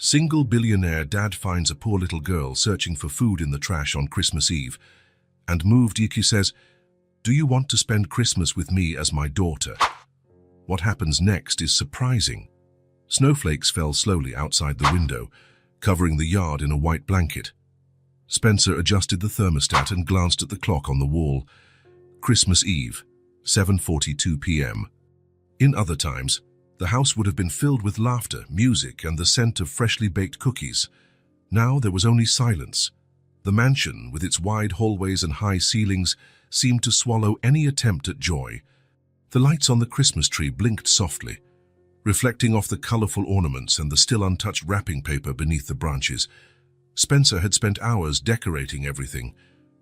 Single billionaire dad finds a poor little girl searching for food in the trash on Christmas Eve, and moved Yuki says, "Do you want to spend Christmas with me as my daughter?" What happens next is surprising. Snowflakes fell slowly outside the window, covering the yard in a white blanket. Spencer adjusted the thermostat and glanced at the clock on the wall. Christmas Eve, 7:42 p.m. In other times, the house would have been filled with laughter, music, and the scent of freshly baked cookies. Now there was only silence. The mansion, with its wide hallways and high ceilings, seemed to swallow any attempt at joy. The lights on the Christmas tree blinked softly, reflecting off the colorful ornaments and the still untouched wrapping paper beneath the branches. Spencer had spent hours decorating everything,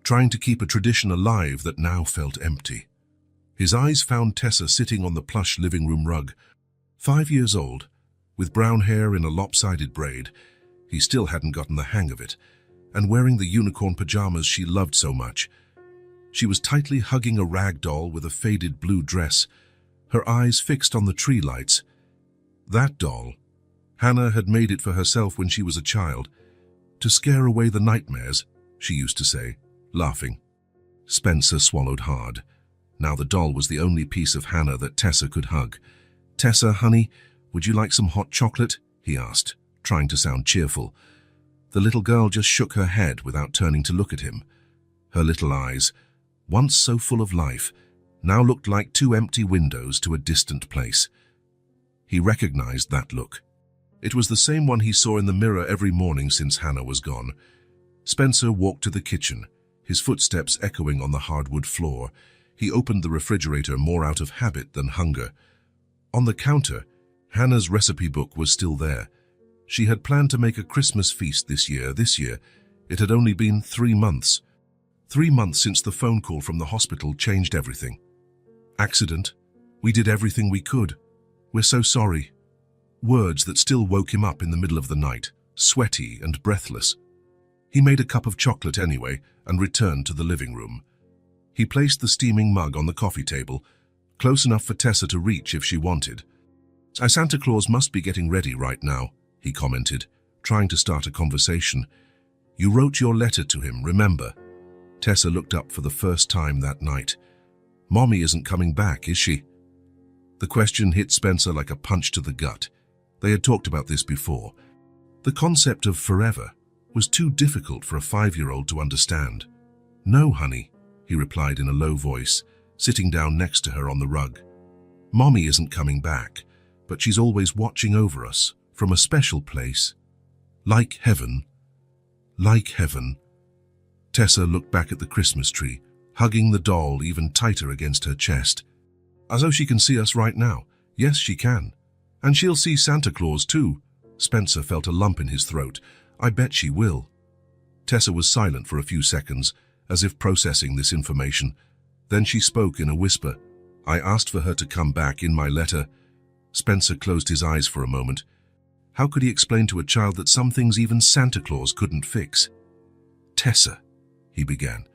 trying to keep a tradition alive that now felt empty. His eyes found Tessa sitting on the plush living room rug. 5 years old, with brown hair in a lopsided braid, he still hadn't gotten the hang of it, and wearing the unicorn pajamas she loved so much. She was tightly hugging a rag doll with a faded blue dress, her eyes fixed on the tree lights. That doll, Hannah had made it for herself when she was a child, to scare away the nightmares, she used to say, laughing. Spencer swallowed hard. Now the doll was the only piece of Hannah that Tessa could hug. "Tessa, honey, would you like some hot chocolate?" he asked, trying to sound cheerful. The little girl just shook her head without turning to look at him. Her little eyes, once so full of life, now looked like two empty windows to a distant place. He recognized that look. It was the same one he saw in the mirror every morning since Hannah was gone. Spencer walked to the kitchen, his footsteps echoing on the hardwood floor. He opened the refrigerator more out of habit than hunger. On the counter, Hannah's recipe book was still there. She had planned to make a Christmas feast this year. It had only been 3 months. 3 months since the phone call from the hospital changed everything. "Accident. We did everything we could. We're so sorry." Words that still woke him up in the middle of the night, sweaty and breathless. He made a cup of chocolate anyway and returned to the living room. He placed the steaming mug on the coffee table, close enough for Tessa to reach if she wanted. "Santa Claus must be getting ready right now," he commented, trying to start a conversation. "You wrote your letter to him, remember?" Tessa looked up for the first time that night. "Mommy isn't coming back, is she?" The question hit Spencer like a punch to the gut. They had talked about this before. The concept of forever was too difficult for a 5-year-old to understand. "No, honey," he replied in a low voice, sitting down next to her on the rug. "Mommy isn't coming back, but she's always watching over us from a special place. Like heaven. Like heaven." Tessa looked back at the Christmas tree, hugging the doll even tighter against her chest. "As though she can see us right now." "Yes, she can. And she'll see Santa Claus too." Spencer felt a lump in his throat. "I bet she will." Tessa was silent for a few seconds, as if processing this information. Then she spoke in a whisper. "I asked for her to come back in my letter." Spencer closed his eyes for a moment. How could he explain to a child that some things even Santa Claus couldn't fix? "Tessa," he began,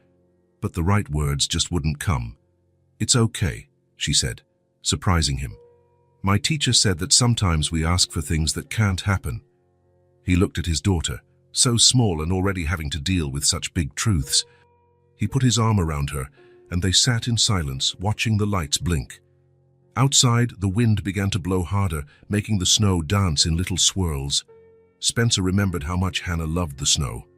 but the right words just wouldn't come. "It's okay," she said, surprising him. "My teacher said that sometimes we ask for things that can't happen." He looked at his daughter, so small and already having to deal with such big truths. He put his arm around her, and they sat in silence, watching the lights blink. Outside, the wind began to blow harder, making the snow dance in little swirls. Spencer remembered how much Hannah loved the snow.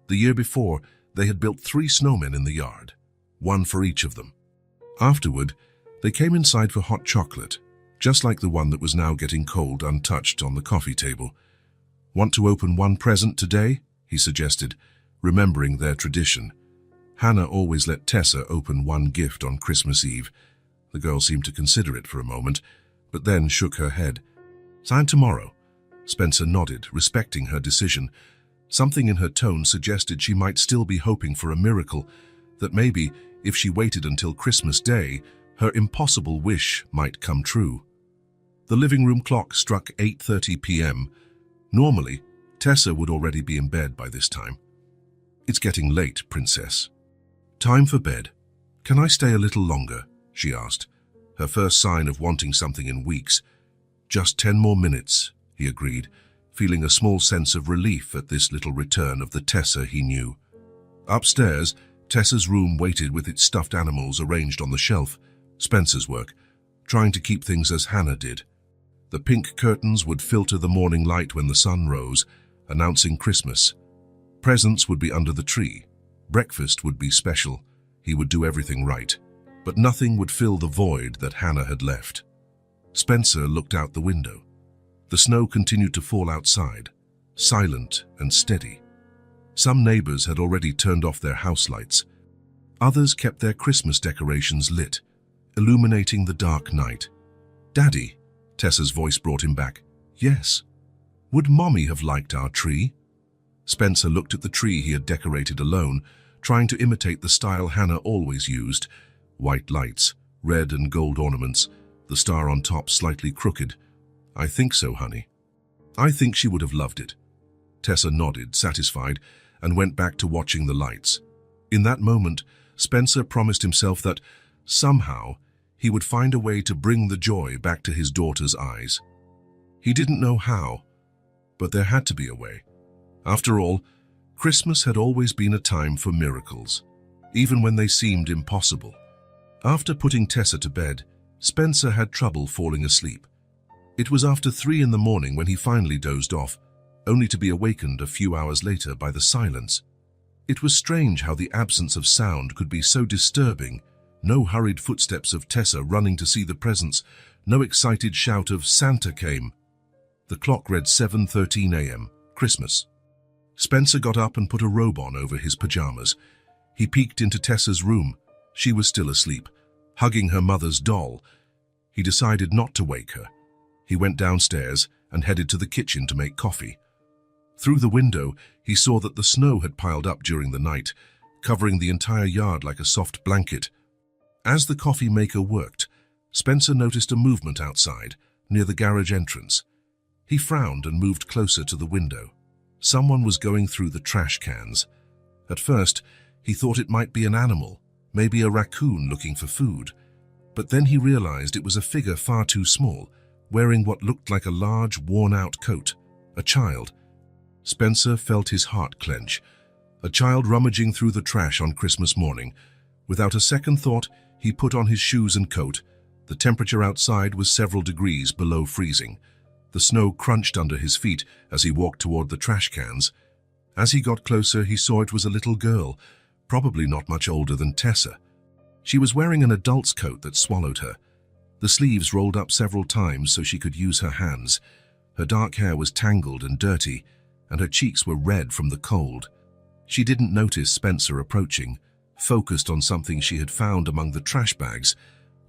The year before, they had built 3 snowmen in the yard, one for each of them. Afterward, they came inside for hot chocolate, just like the one that was now getting cold untouched on the coffee table. "Want to open one present today?" he suggested, remembering their tradition. Hannah always let Tessa open one gift on Christmas Eve. The girl seemed to consider it for a moment, but then shook her head. "Sign tomorrow." Spencer nodded, respecting her decision. Something in her tone suggested she might still be hoping for a miracle, that maybe, if she waited until Christmas Day, her impossible wish might come true. The living room clock struck 8:30 p.m. Normally, Tessa would already be in bed by this time. "It's getting late, princess." "Time for bed. Can I stay a little longer?" she asked, her first sign of wanting something in weeks. "Just 10 more minutes," he agreed, feeling a small sense of relief at this little return of the Tessa he knew. Upstairs, Tessa's room waited with its stuffed animals arranged on the shelf, Spencer's work, trying to keep things as Hannah did. The pink curtains would filter the morning light when the sun rose, announcing Christmas. Presents would be under the tree. Breakfast would be special. He would do everything right. But nothing would fill the void that Hannah had left. Spencer looked out the window. The snow continued to fall outside, silent and steady. Some neighbors had already turned off their house lights. Others kept their Christmas decorations lit, illuminating the dark night. "Daddy," Tessa's voice brought him back. "Yes." "Would Mommy have liked our tree?" Spencer looked at the tree he had decorated alone, trying to imitate the style Hannah always used. White lights, red and gold ornaments, the star on top slightly crooked. "I think so, honey." "I think she would have loved it." Tessa nodded, satisfied, and went back to watching the lights. In that moment, Spencer promised himself that, somehow, he would find a way to bring the joy back to his daughter's eyes. He didn't know how, but there had to be a way. After all, Christmas had always been a time for miracles, even when they seemed impossible. After putting Tessa to bed, Spencer had trouble falling asleep. It was after 3 in the morning when he finally dozed off, only to be awakened a few hours later by the silence. It was strange how the absence of sound could be so disturbing. No hurried footsteps of Tessa running to see the presents, no excited shout of "Santa came." The clock read 7:13 a.m., Christmas. Spencer got up and put a robe on over his pajamas. He peeked into Tessa's room. She was still asleep, hugging her mother's doll. He decided not to wake her. He went downstairs and headed to the kitchen to make coffee. Through the window, he saw that the snow had piled up during the night, covering the entire yard like a soft blanket. As the coffee maker worked, Spencer noticed a movement outside, near the garage entrance. He frowned and moved closer to the window. Someone was going through the trash cans. At first, he thought it might be an animal, maybe a raccoon looking for food. But then he realized it was a figure far too small, wearing what looked like a large, worn-out coat. A child. Spencer felt his heart clench. A child rummaging through the trash on Christmas morning. Without a second thought, he put on his shoes and coat. The temperature outside was several degrees below freezing. The snow crunched under his feet as he walked toward the trash cans. As he got closer, he saw it was a little girl, probably not much older than Tessa. She was wearing an adult's coat that swallowed her. The sleeves rolled up several times so she could use her hands. Her dark hair was tangled and dirty, and her cheeks were red from the cold. She didn't notice Spencer approaching, focused on something she had found among the trash bags,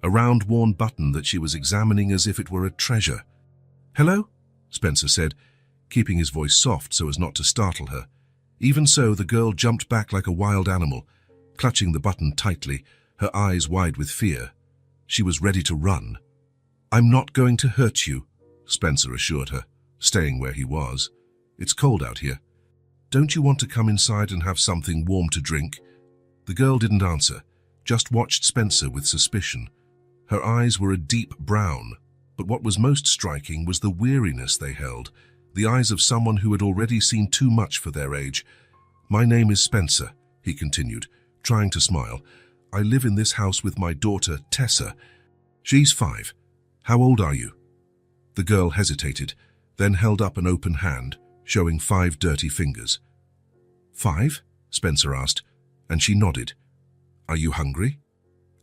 a round worn button that she was examining as if it were a treasure. "Hello?" Spencer said, keeping his voice soft so as not to startle her. Even so, the girl jumped back like a wild animal, clutching the button tightly, her eyes wide with fear. She was ready to run. "I'm not going to hurt you," Spencer assured her, staying where he was. "It's cold out here. Don't you want to come inside and have something warm to drink?" The girl didn't answer, just watched Spencer with suspicion. Her eyes were a deep brown, but what was most striking was the weariness they held, the eyes of someone who had already seen too much for their age. "My name is Spencer," he continued, trying to smile. "I live in this house with my daughter, Tessa. She's 5. How old are you?" The girl hesitated, then held up an open hand, showing 5 dirty fingers. "5?" Spencer asked, and she nodded. "Are you hungry?"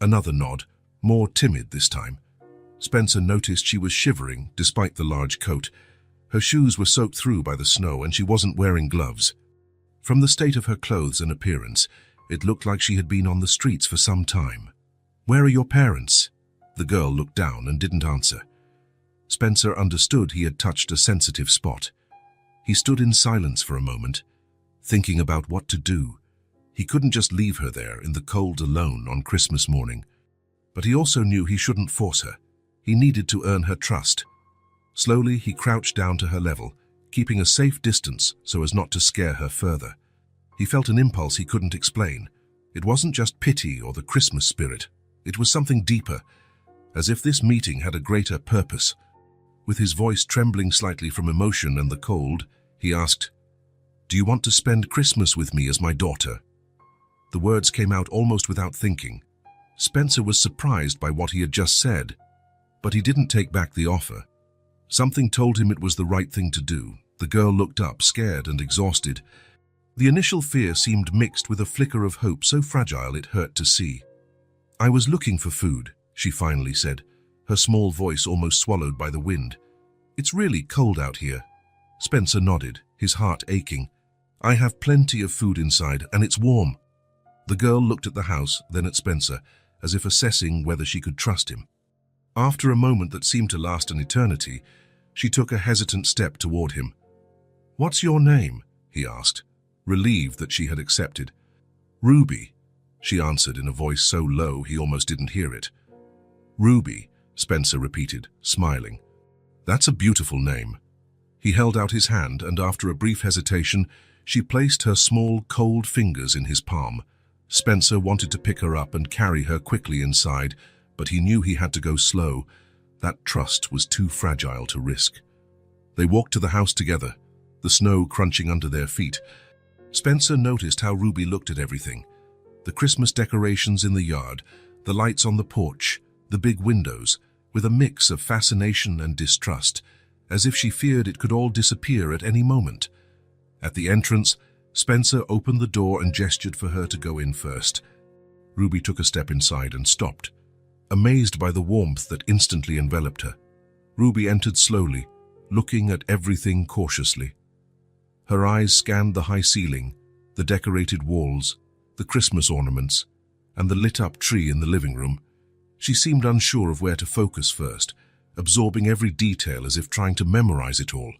Another nod, more timid this time. Spencer noticed she was shivering despite the large coat. Her shoes were soaked through by the snow and she wasn't wearing gloves. From the state of her clothes and appearance, it looked like she had been on the streets for some time. "Where are your parents?" The girl looked down and didn't answer. Spencer understood he had touched a sensitive spot. He stood in silence for a moment, thinking about what to do. He couldn't just leave her there in the cold alone on Christmas morning. But he also knew he shouldn't force her. He needed to earn her trust. Slowly, he crouched down to her level, keeping a safe distance so as not to scare her further. He felt an impulse he couldn't explain. It wasn't just pity or the Christmas spirit. It was something deeper, as if this meeting had a greater purpose. With his voice trembling slightly from emotion and the cold, he asked, "Do you want to spend Christmas with me as my daughter?" The words came out almost without thinking. Spencer was surprised by what he had just said, but he didn't take back the offer. Something told him it was the right thing to do. The girl looked up, scared and exhausted. The initial fear seemed mixed with a flicker of hope so fragile it hurt to see. "I was looking for food," she finally said, her small voice almost swallowed by the wind. "It's really cold out here." Spencer nodded, his heart aching. "I have plenty of food inside, and it's warm." The girl looked at the house, then at Spencer, as if assessing whether she could trust him. After a moment that seemed to last an eternity, she took a hesitant step toward him. "What's your name?" he asked, relieved that she had accepted. "Ruby," she answered in a voice so low he almost didn't hear it. "Ruby," Spencer repeated, smiling. "That's a beautiful name." He held out his hand, and after a brief hesitation, she placed her small, cold fingers in his palm. Spencer wanted to pick her up and carry her quickly inside, but he knew he had to go slow. That trust was too fragile to risk. They walked to the house together, the snow crunching under their feet. Spencer noticed how Ruby looked at everything. The Christmas decorations in the yard, the lights on the porch, the big windows, with a mix of fascination and distrust, as if she feared it could all disappear at any moment. At the entrance, Spencer opened the door and gestured for her to go in first. Ruby took a step inside and stopped, amazed by the warmth that instantly enveloped her. Ruby entered slowly, looking at everything cautiously. Her eyes scanned the high ceiling, the decorated walls, the Christmas ornaments, and the lit-up tree in the living room. She seemed unsure of where to focus first, absorbing every detail as if trying to memorize it all.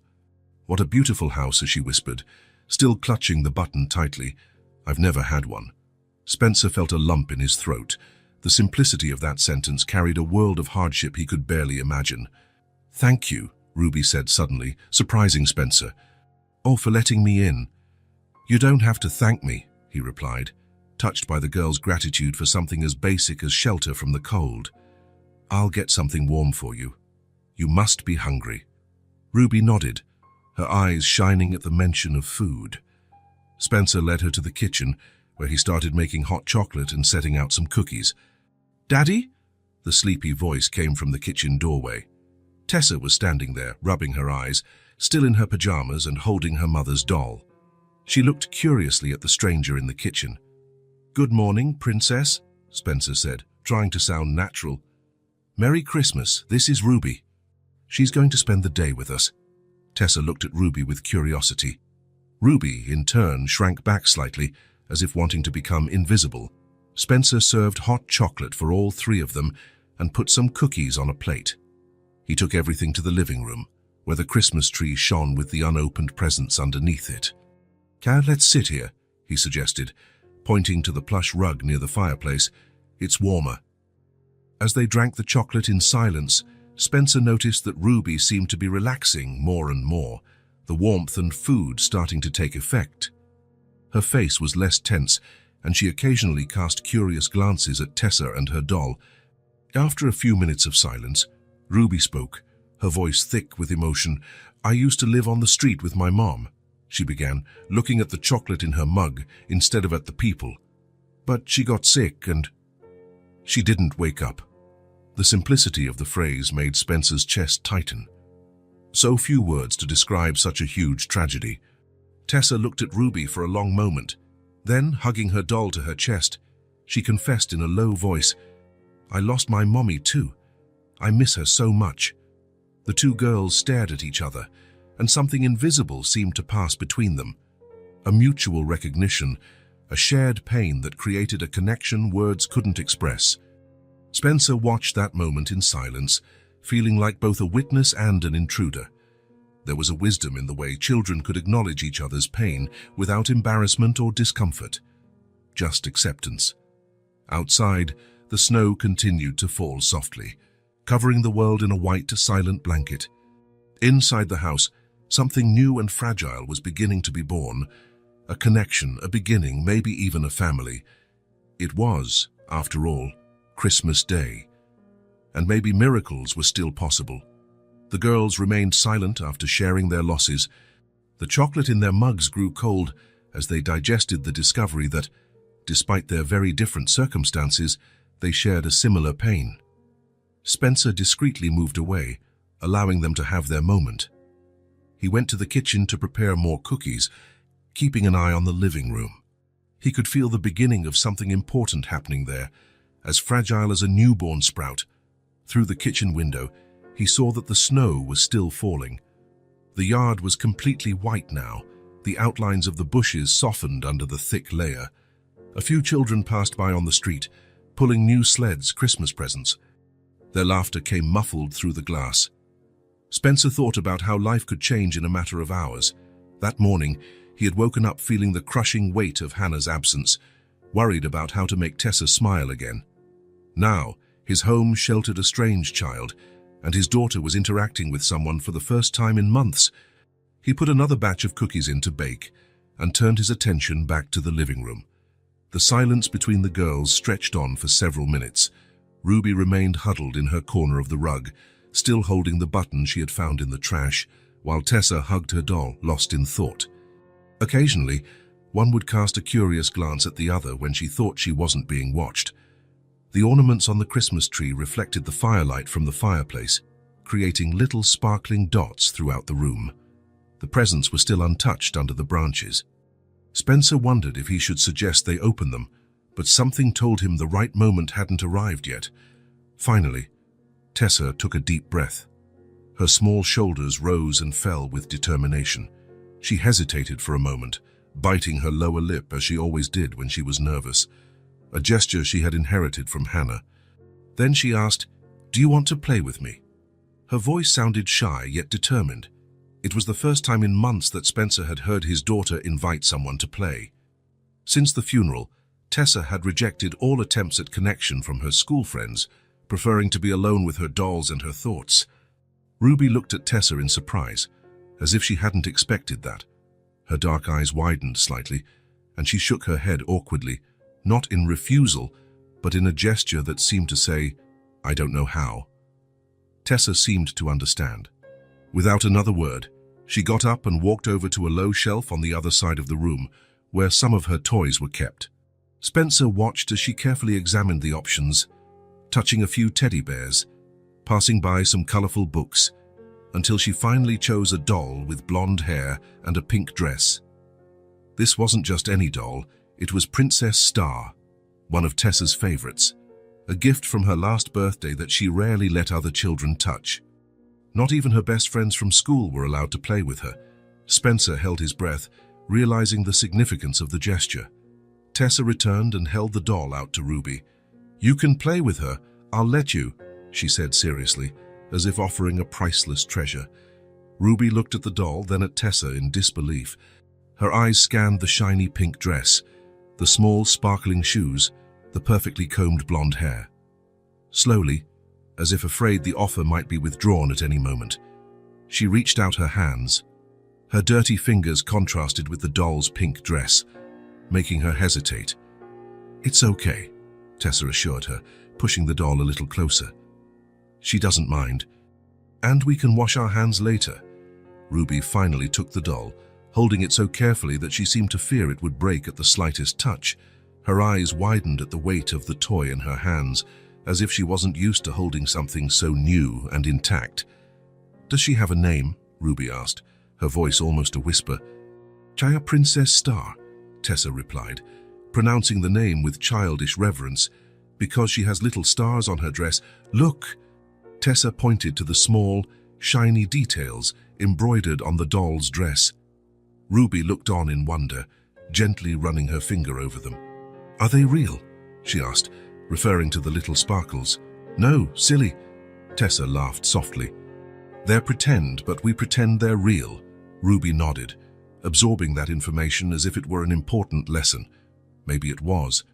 "What a beautiful house," as she whispered, still clutching the button tightly. "I've never had one." Spencer felt a lump in his throat. The simplicity of that sentence carried a world of hardship he could barely imagine. "Thank you," Ruby said suddenly, surprising Spencer. "Oh, for letting me in." "You don't have to thank me," he replied, touched by the girl's gratitude for something as basic as shelter from the cold. "I'll get something warm for you. You must be hungry." Ruby nodded, her eyes shining at the mention of food. Spencer led her to the kitchen, where he started making hot chocolate and setting out some cookies. "Daddy?" The sleepy voice came from the kitchen doorway. Tessa was standing there, rubbing her eyes, still in her pajamas and holding her mother's doll. She looked curiously at the stranger in the kitchen. "Good morning, Princess," Spencer said, trying to sound natural. "Merry Christmas, this is Ruby. She's going to spend the day with us." Tessa looked at Ruby with curiosity. Ruby, in turn, shrank back slightly, as if wanting to become invisible. Spencer served hot chocolate for all three of them and put some cookies on a plate. He took everything to the living room, where the Christmas tree shone with the unopened presents underneath it. "Let's sit here," he suggested, pointing to the plush rug near the fireplace. "It's warmer." As they drank the chocolate in silence, Spencer noticed that Ruby seemed to be relaxing more and more, the warmth and food starting to take effect. Her face was less tense, and she occasionally cast curious glances at Tessa and her doll. After a few minutes of silence, Ruby spoke, her voice thick with emotion. "I used to live on the street with my mom," she began, looking at the chocolate in her mug instead of at the people. "But she got sick and—" She didn't wake up. The simplicity of the phrase made Spencer's chest tighten. So few words to describe such a huge tragedy. Tessa looked at Ruby for a long moment. Then, hugging her doll to her chest, she confessed in a low voice, "I lost my mommy too. I miss her so much." The two girls stared at each other, and something invisible seemed to pass between them. A mutual recognition, a shared pain that created a connection words couldn't express. Spencer watched that moment in silence, feeling like both a witness and an intruder. There was a wisdom in the way children could acknowledge each other's pain without embarrassment or discomfort. Just acceptance. Outside, the snow continued to fall softly, covering the world in a white, silent blanket. Inside the house, something new and fragile was beginning to be born. A connection, a beginning, maybe even a family. It was, after all, Christmas Day. And maybe miracles were still possible. The girls remained silent after sharing their losses. The chocolate in their mugs grew cold as they digested the discovery that, despite their very different circumstances, they shared a similar pain. Spencer discreetly moved away, allowing them to have their moment. He went to the kitchen to prepare more cookies, keeping an eye on the living room. He could feel the beginning of something important happening there, as fragile as a newborn sprout. Through the kitchen window, he saw that the snow was still falling. The yard was completely white now, the outlines of the bushes softened under the thick layer. A few children passed by on the street, pulling new sleds, Christmas presents. Their laughter came muffled through the glass. Spencer thought about how life could change in a matter of hours. That morning, he had woken up feeling the crushing weight of Hannah's absence, worried about how to make Tessa smile again. Now, his home sheltered a strange child, and his daughter was interacting with someone for the first time in months. He put another batch of cookies in to bake and turned his attention back to the living room. The silence between the girls stretched on for several minutes. Ruby remained huddled in her corner of the rug, still holding the button she had found in the trash, while Tessa hugged her doll, lost in thought. Occasionally, one would cast a curious glance at the other when she thought she wasn't being watched. The ornaments on the Christmas tree reflected the firelight from the fireplace, creating little sparkling dots throughout the room. The presents were still untouched under the branches. Spencer wondered if he should suggest they open them, but something told him the right moment hadn't arrived yet. Finally, Tessa took a deep breath. Her small shoulders rose and fell with determination. She hesitated for a moment, biting her lower lip as she always did when she was nervous, a gesture she had inherited from Hannah. Then she asked, "Do you want to play with me?" Her voice sounded shy yet determined. It was the first time in months that Spencer had heard his daughter invite someone to play. Since the funeral, Tessa had rejected all attempts at connection from her school friends, preferring to be alone with her dolls and her thoughts. Ruby looked at Tessa in surprise, as if she hadn't expected that. Her dark eyes widened slightly, and she shook her head awkwardly, not in refusal, but in a gesture that seemed to say, "I don't know how." Tessa seemed to understand. Without another word, she got up and walked over to a low shelf on the other side of the room, where some of her toys were kept. Spencer watched as she carefully examined the options, touching a few teddy bears, passing by some colorful books, until she finally chose a doll with blonde hair and a pink dress. This wasn't just any doll, it was Princess Star, one of Tessa's favorites, a gift from her last birthday that she rarely let other children touch. Not even her best friends from school were allowed to play with her. Spencer held his breath, realizing the significance of the gesture. Tessa returned and held the doll out to Ruby. "You can play with her, I'll let you," she said seriously, as if offering a priceless treasure. Ruby looked at the doll, then at Tessa in disbelief. Her eyes scanned the shiny pink dress, the small sparkling shoes, the perfectly combed blonde hair. Slowly, as if afraid the offer might be withdrawn at any moment, she reached out her hands. Her dirty fingers contrasted with the doll's pink dress, making her hesitate. "It's okay," Tessa assured her, pushing the doll a little closer. "She doesn't mind. And we can wash our hands later." Ruby finally took the doll, holding it so carefully that she seemed to fear it would break at the slightest touch. Her eyes widened at the weight of the toy in her hands, as if she wasn't used to holding something so new and intact. "Does she have a name?" Ruby asked, her voice almost a whisper. "Jaya Princess Star," Tessa replied, pronouncing the name with childish reverence. "Because she has little stars on her dress. Look!" Tessa pointed to the small, shiny details embroidered on the doll's dress. Ruby looked on in wonder, gently running her finger over them. "Are they real?" she asked, referring to the little sparkles. "No, silly," Tessa laughed softly. "They're pretend, but we pretend they're real." Ruby nodded, absorbing that information as if it were an important lesson. Maybe it was.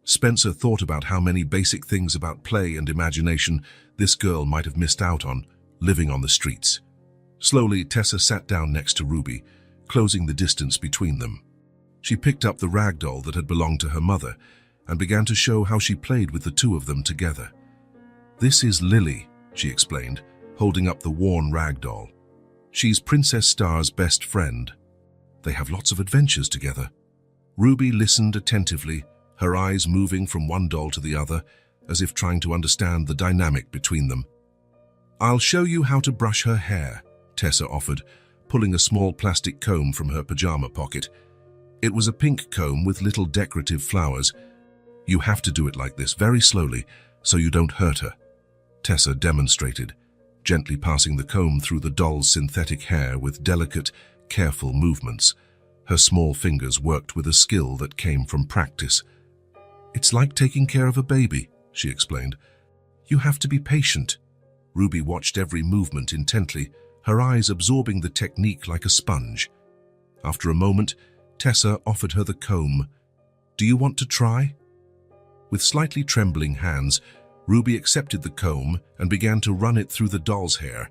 Spencer thought about how many basic things about play and imagination this girl might have missed out on, living on the streets. Slowly, Tessa sat down next to Ruby, closing the distance between them. She picked up the rag doll that had belonged to her mother and began to show how she played with the two of them together. "This is Lily," she explained, holding up the worn rag doll. She's Princess Star's best friend. They have lots of adventures together. Ruby listened attentively, her eyes moving from one doll to the other, as if trying to understand the dynamic between them. "I'll show you how to brush her hair," Tessa offered, pulling a small plastic comb from her pajama pocket. It was a pink comb with little decorative flowers. "You have to do it like this, very slowly, so you don't hurt her," Tessa demonstrated, gently passing the comb through the doll's synthetic hair with delicate, careful movements. Her small fingers worked with a skill that came from practice. "It's like taking care of a baby," she explained. "You have to be patient." Ruby watched every movement intently, her eyes absorbing the technique like a sponge. After a moment, Tessa offered her the comb. "Do you want to try?" With slightly trembling hands, Ruby accepted the comb and began to run it through the doll's hair,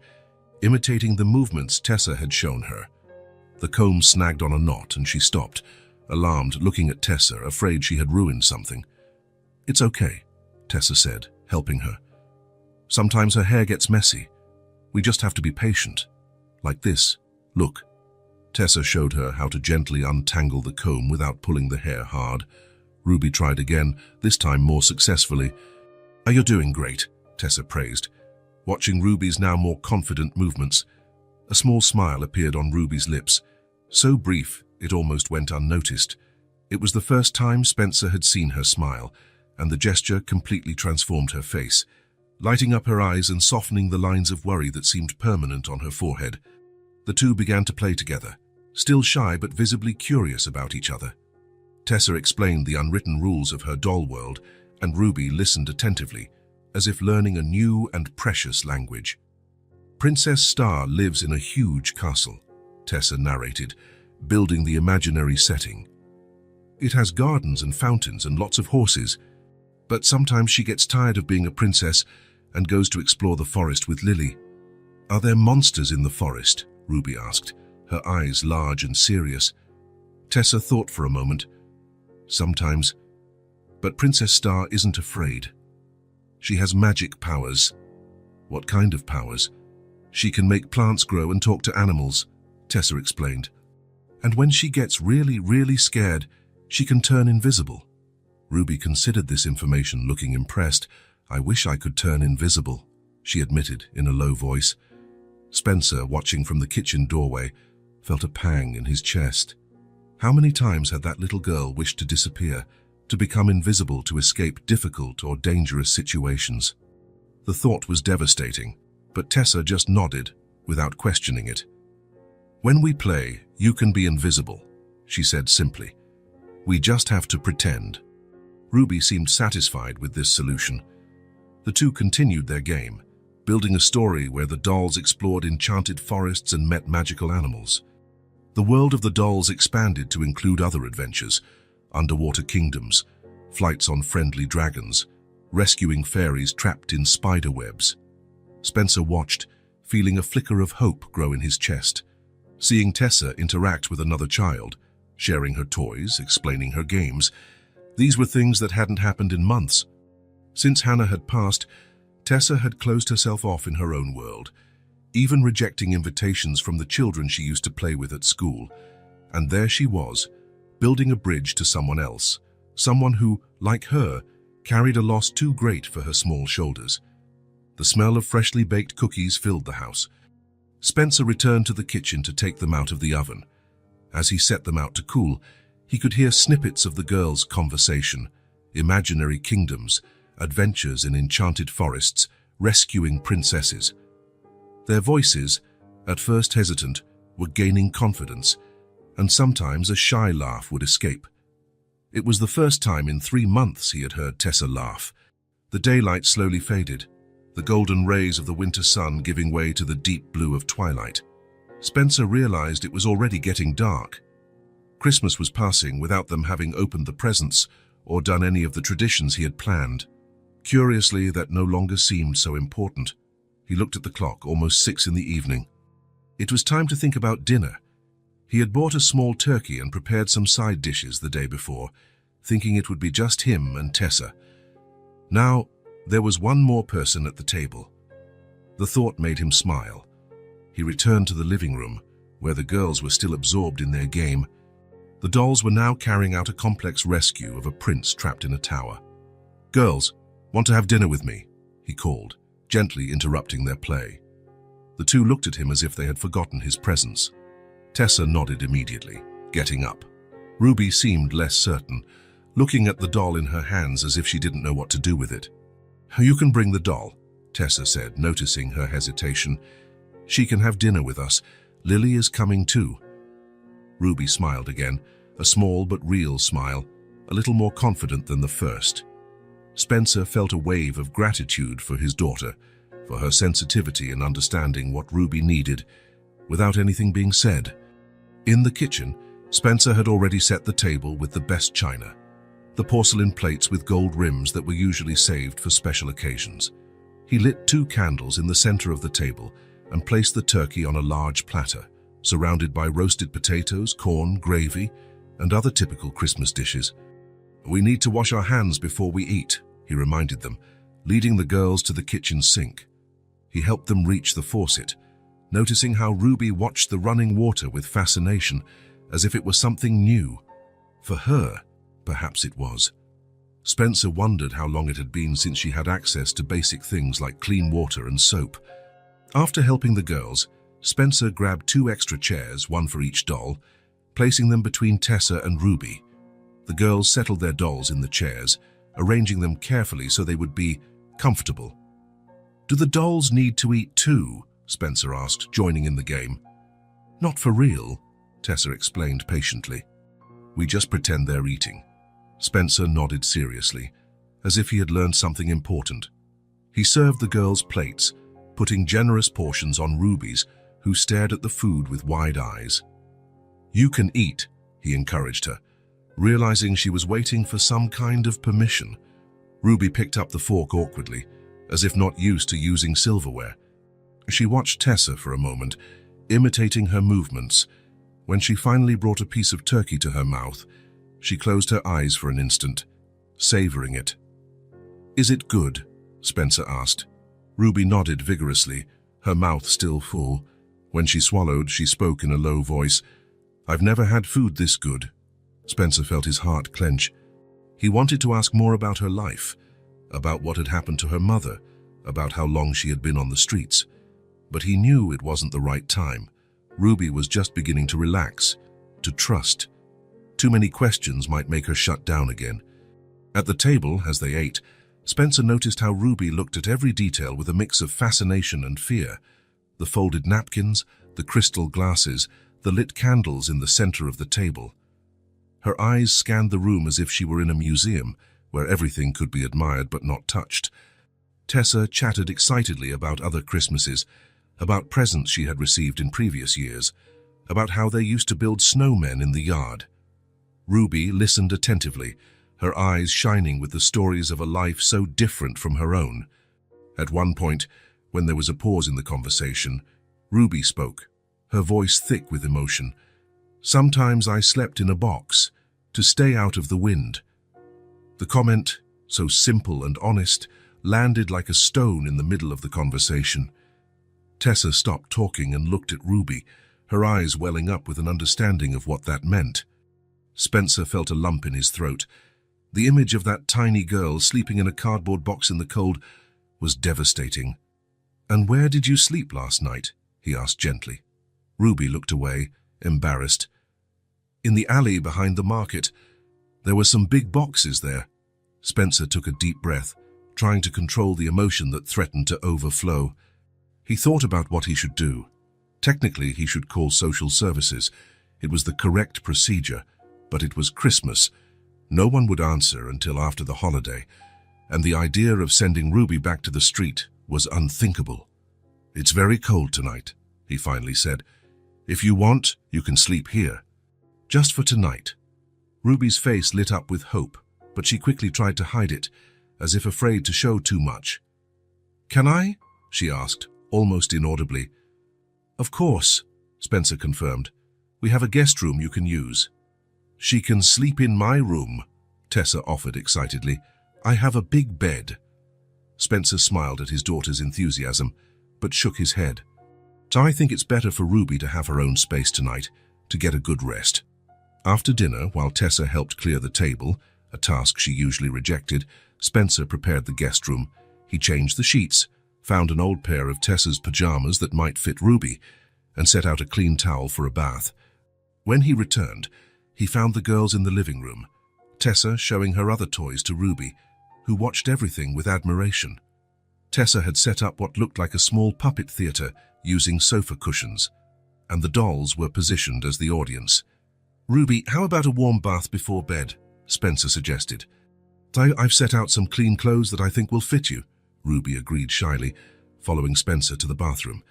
imitating the movements Tessa had shown her. The comb snagged on a knot and she stopped, alarmed, looking at Tessa, afraid she had ruined something. "It's okay," Tessa said, helping her. "Sometimes her hair gets messy. We just have to be patient. Like this. Look." Tessa showed her how to gently untangle the comb without pulling the hair hard. Ruby tried again, this time more successfully. "You're doing great," Tessa praised, watching Ruby's now more confident movements. A small smile appeared on Ruby's lips, so brief it almost went unnoticed. It was the first time Spencer had seen her smile, and the gesture completely transformed her face, lighting up her eyes and softening the lines of worry that seemed permanent on her forehead. The two began to play together, still shy but visibly curious about each other. Tessa explained the unwritten rules of her doll world, and Ruby listened attentively, as if learning a new and precious language. "Princess Star lives in a huge castle," Tessa narrated, building the imaginary setting. "It has gardens and fountains and lots of horses, but sometimes she gets tired of being a princess and goes to explore the forest with Lily." "Are there monsters in the forest?" Ruby asked, her eyes large and serious. Tessa thought for a moment. "Sometimes. But Princess Star isn't afraid. She has magic powers." "What kind of powers?" "She can make plants grow and talk to animals," Tessa explained. "And when she gets really scared, she can turn invisible." Ruby considered this information, looking impressed. "I wish I could turn invisible," she admitted in a low voice. Spencer, watching from the kitchen doorway, felt a pang in his chest. How many times had that little girl wished to disappear, to become invisible to escape difficult or dangerous situations? The thought was devastating, but Tessa just nodded, without questioning it. "When we play, you can be invisible," she said simply. "We just have to pretend." Ruby seemed satisfied with this solution. The two continued their game, building a story where the dolls explored enchanted forests and met magical animals. The world of the dolls expanded to include other adventures: underwater kingdoms, flights on friendly dragons, rescuing fairies trapped in spider webs. Spencer watched, feeling a flicker of hope grow in his chest. Seeing Tessa interact with another child, sharing her toys, explaining her games, these were things that hadn't happened in months. Since Hannah had passed, Tessa had closed herself off in her own world, even rejecting invitations from the children she used to play with at school. And there she was, building a bridge to someone else, someone who, like her, carried a loss too great for her small shoulders. The smell of freshly baked cookies filled the house. Spencer returned to the kitchen to take them out of the oven. As he set them out to cool, he could hear snippets of the girls' conversation: imaginary kingdoms, adventures in enchanted forests, rescuing princesses. Their voices, at first hesitant, were gaining confidence, and sometimes a shy laugh would escape. It was the first time in 3 months he had heard Tessa laugh. The daylight slowly faded, the golden rays of the winter sun giving way to the deep blue of twilight. Spencer realized it was already getting dark. Christmas was passing without them having opened the presents or done any of the traditions he had planned. Curiously, that no longer seemed so important. He looked at the clock, almost 6 in the evening. It was time to think about dinner. He had bought a small turkey and prepared some side dishes the day before, thinking it would be just him and Tessa. Now, there was one more person at the table. The thought made him smile. He returned to the living room, where the girls were still absorbed in their game. The dolls were now carrying out a complex rescue of a prince trapped in a tower. "Girls, want to have dinner with me?" he called, gently interrupting their play. The two looked at him as if they had forgotten his presence. Tessa nodded immediately, getting up. Ruby seemed less certain, looking at the doll in her hands as if she didn't know what to do with it. "You can bring the doll," Tessa said, noticing her hesitation. "She can have dinner with us. Lily is coming too." Ruby smiled again, a small but real smile, a little more confident than the first. Spencer felt a wave of gratitude for his daughter, for her sensitivity in understanding what Ruby needed, without anything being said. In the kitchen, Spencer had already set the table with the best china, the porcelain plates with gold rims that were usually saved for special occasions. He lit 2 candles in the center of the table and placed the turkey on a large platter, surrounded by roasted potatoes, corn, gravy, and other typical Christmas dishes. "We need to wash our hands before we eat," he reminded them, leading the girls to the kitchen sink. He helped them reach the faucet, noticing how Ruby watched the running water with fascination, as if it was something new. For her, perhaps it was. Spencer wondered how long it had been since she had access to basic things like clean water and soap. After helping the girls, Spencer grabbed 2 extra chairs, one for each doll, placing them between Tessa and Ruby. The girls settled their dolls in the chairs, arranging them carefully so they would be comfortable. "Do the dolls need to eat too?" Spencer asked, joining in the game. "Not for real," Tessa explained patiently. "We just pretend they're eating." Spencer nodded seriously, as if he had learned something important. He served the girls plates, putting generous portions on Ruby's, who stared at the food with wide eyes. "You can eat," he encouraged her, realizing she was waiting for some kind of permission. Ruby picked up the fork awkwardly, as if not used to using silverware. She watched Tessa for a moment, imitating her movements. When she finally brought a piece of turkey to her mouth, she closed her eyes for an instant, savoring it. "Is it good?" Spencer asked. Ruby nodded vigorously, her mouth still full. When she swallowed, she spoke in a low voice. "I've never had food this good." Spencer felt his heart clench. He wanted to ask more about her life, about what had happened to her mother, about how long she had been on the streets. But he knew it wasn't the right time. Ruby was just beginning to relax, to trust. Too many questions might make her shut down again. At the table, as they ate, Spencer noticed how Ruby looked at every detail with a mix of fascination and fear. The folded napkins, the crystal glasses, the lit candles in the center of the table. Her eyes scanned the room as if she were in a museum, where everything could be admired but not touched. Tessa chatted excitedly about other Christmases, about presents she had received in previous years, about how they used to build snowmen in the yard. Ruby listened attentively, her eyes shining with the stories of a life so different from her own. At one point, when there was a pause in the conversation, Ruby spoke, her voice thick with emotion. "Sometimes I slept in a box, to stay out of the wind." The comment, so simple and honest, landed like a stone in the middle of the conversation. Tessa stopped talking and looked at Ruby, her eyes welling up with an understanding of what that meant. Spencer felt a lump in his throat. The image of that tiny girl sleeping in a cardboard box in the cold was devastating. "And where did you sleep last night?" he asked gently. Ruby looked away, embarrassed. "In the alley behind the market. There were some big boxes there." Spencer took a deep breath, trying to control the emotion that threatened to overflow. He thought about what he should do. Technically, he should call social services. It was the correct procedure, but it was Christmas. No one would answer until after the holiday, and the idea of sending Ruby back to the street was unthinkable. "It's very cold tonight," he finally said. "If you want, you can sleep here. Just for tonight." Ruby's face lit up with hope, but she quickly tried to hide it, as if afraid to show too much. "Can I?" she asked, almost inaudibly. "Of course," Spencer confirmed. "We have a guest room you can use." "She can sleep in my room," Tessa offered excitedly. "I have a big bed." Spencer smiled at his daughter's enthusiasm, but shook his head. "I think it's better for Ruby to have her own space tonight, to get a good rest." After dinner, while Tessa helped clear the table, a task she usually rejected, Spencer prepared the guest room. He changed the sheets, found an old pair of Tessa's pajamas that might fit Ruby, and set out a clean towel for a bath. When he returned, he found the girls in the living room, Tessa showing her other toys to Ruby, who watched everything with admiration. Tessa had set up what looked like a small puppet theater using sofa cushions, and the dolls were positioned as the audience. "Ruby, how about a warm bath before bed?" Spencer suggested. "I've set out some clean clothes that I think will fit you," Ruby agreed shyly, following Spencer to the bathroom.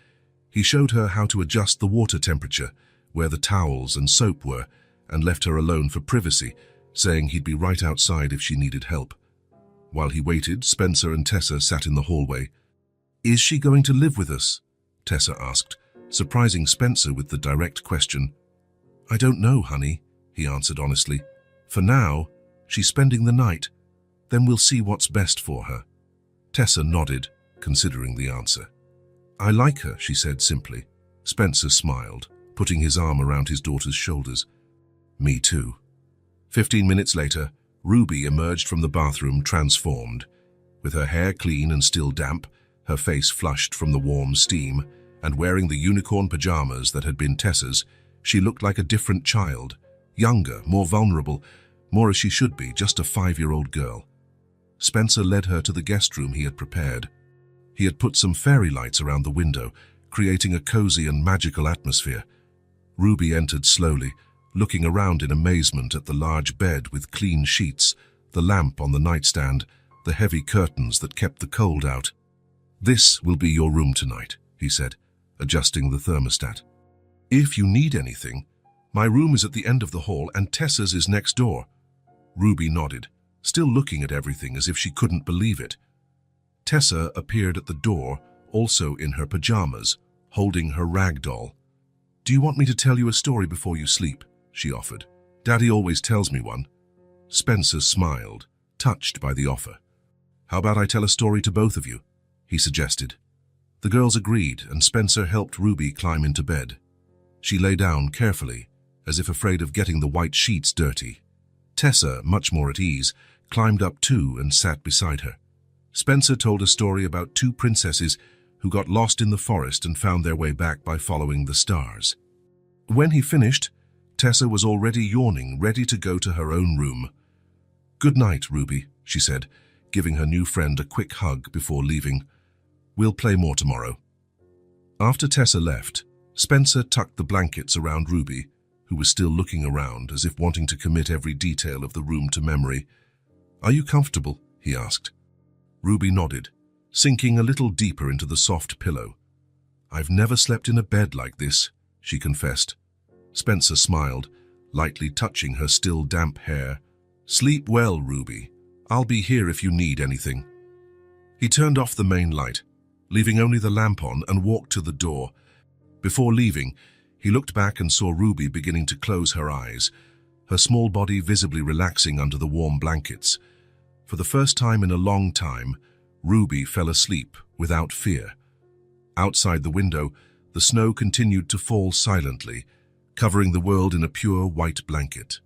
He showed her how to adjust the water temperature, where the towels and soap were, and left her alone for privacy, saying he'd be right outside if she needed help. While he waited, Spencer and Tessa sat in the hallway. "Is she going to live with us?" Tessa asked, surprising Spencer with the direct question. "I don't know, honey," he answered honestly. "For now, she's spending the night. Then we'll see what's best for her." Tessa nodded, considering the answer. "I like her," she said simply. Spencer smiled, putting his arm around his daughter's shoulders. "Me too." 15 minutes later, Ruby emerged from the bathroom transformed. With her hair clean and still damp, her face flushed from the warm steam, and wearing the unicorn pajamas that had been Tessa's, she looked like a different child, younger, more vulnerable, more as she should be, just a 5-year-old girl. Spencer led her to the guest room he had prepared. He had put some fairy lights around the window, creating a cozy and magical atmosphere. Ruby entered slowly, looking around in amazement at the large bed with clean sheets, the lamp on the nightstand, the heavy curtains that kept the cold out. "This will be your room tonight," he said, adjusting the thermostat. "If you need anything, my room is at the end of the hall and Tessa's is next door." Ruby nodded, still looking at everything as if she couldn't believe it. Tessa appeared at the door, also in her pajamas, holding her rag doll. "Do you want me to tell you a story before you sleep?" she offered. "Daddy always tells me one." Spencer smiled, touched by the offer. "How about I tell a story to both of you?" he suggested. The girls agreed, and Spencer helped Ruby climb into bed. She lay down carefully, as if afraid of getting the white sheets dirty. Tessa, much more at ease, climbed up too and sat beside her. Spencer told a story about 2 princesses who got lost in the forest and found their way back by following the stars. When he finished, Tessa was already yawning, ready to go to her own room. "Good night, Ruby," she said, giving her new friend a quick hug before leaving. "We'll play more tomorrow." After Tessa left, Spencer tucked the blankets around Ruby, who was still looking around as if wanting to commit every detail of the room to memory. "Are you comfortable?" he asked. Ruby nodded, sinking a little deeper into the soft pillow. "I've never slept in a bed like this," she confessed. Spencer smiled, lightly touching her still damp hair. "Sleep well, Ruby. I'll be here if you need anything." He turned off the main light, leaving only the lamp on, and walked to the door. Before leaving, he looked back and saw Ruby beginning to close her eyes, her small body visibly relaxing under the warm blankets. For the first time in a long time, Ruby fell asleep without fear. Outside the window, the snow continued to fall silently, covering the world in a pure white blanket.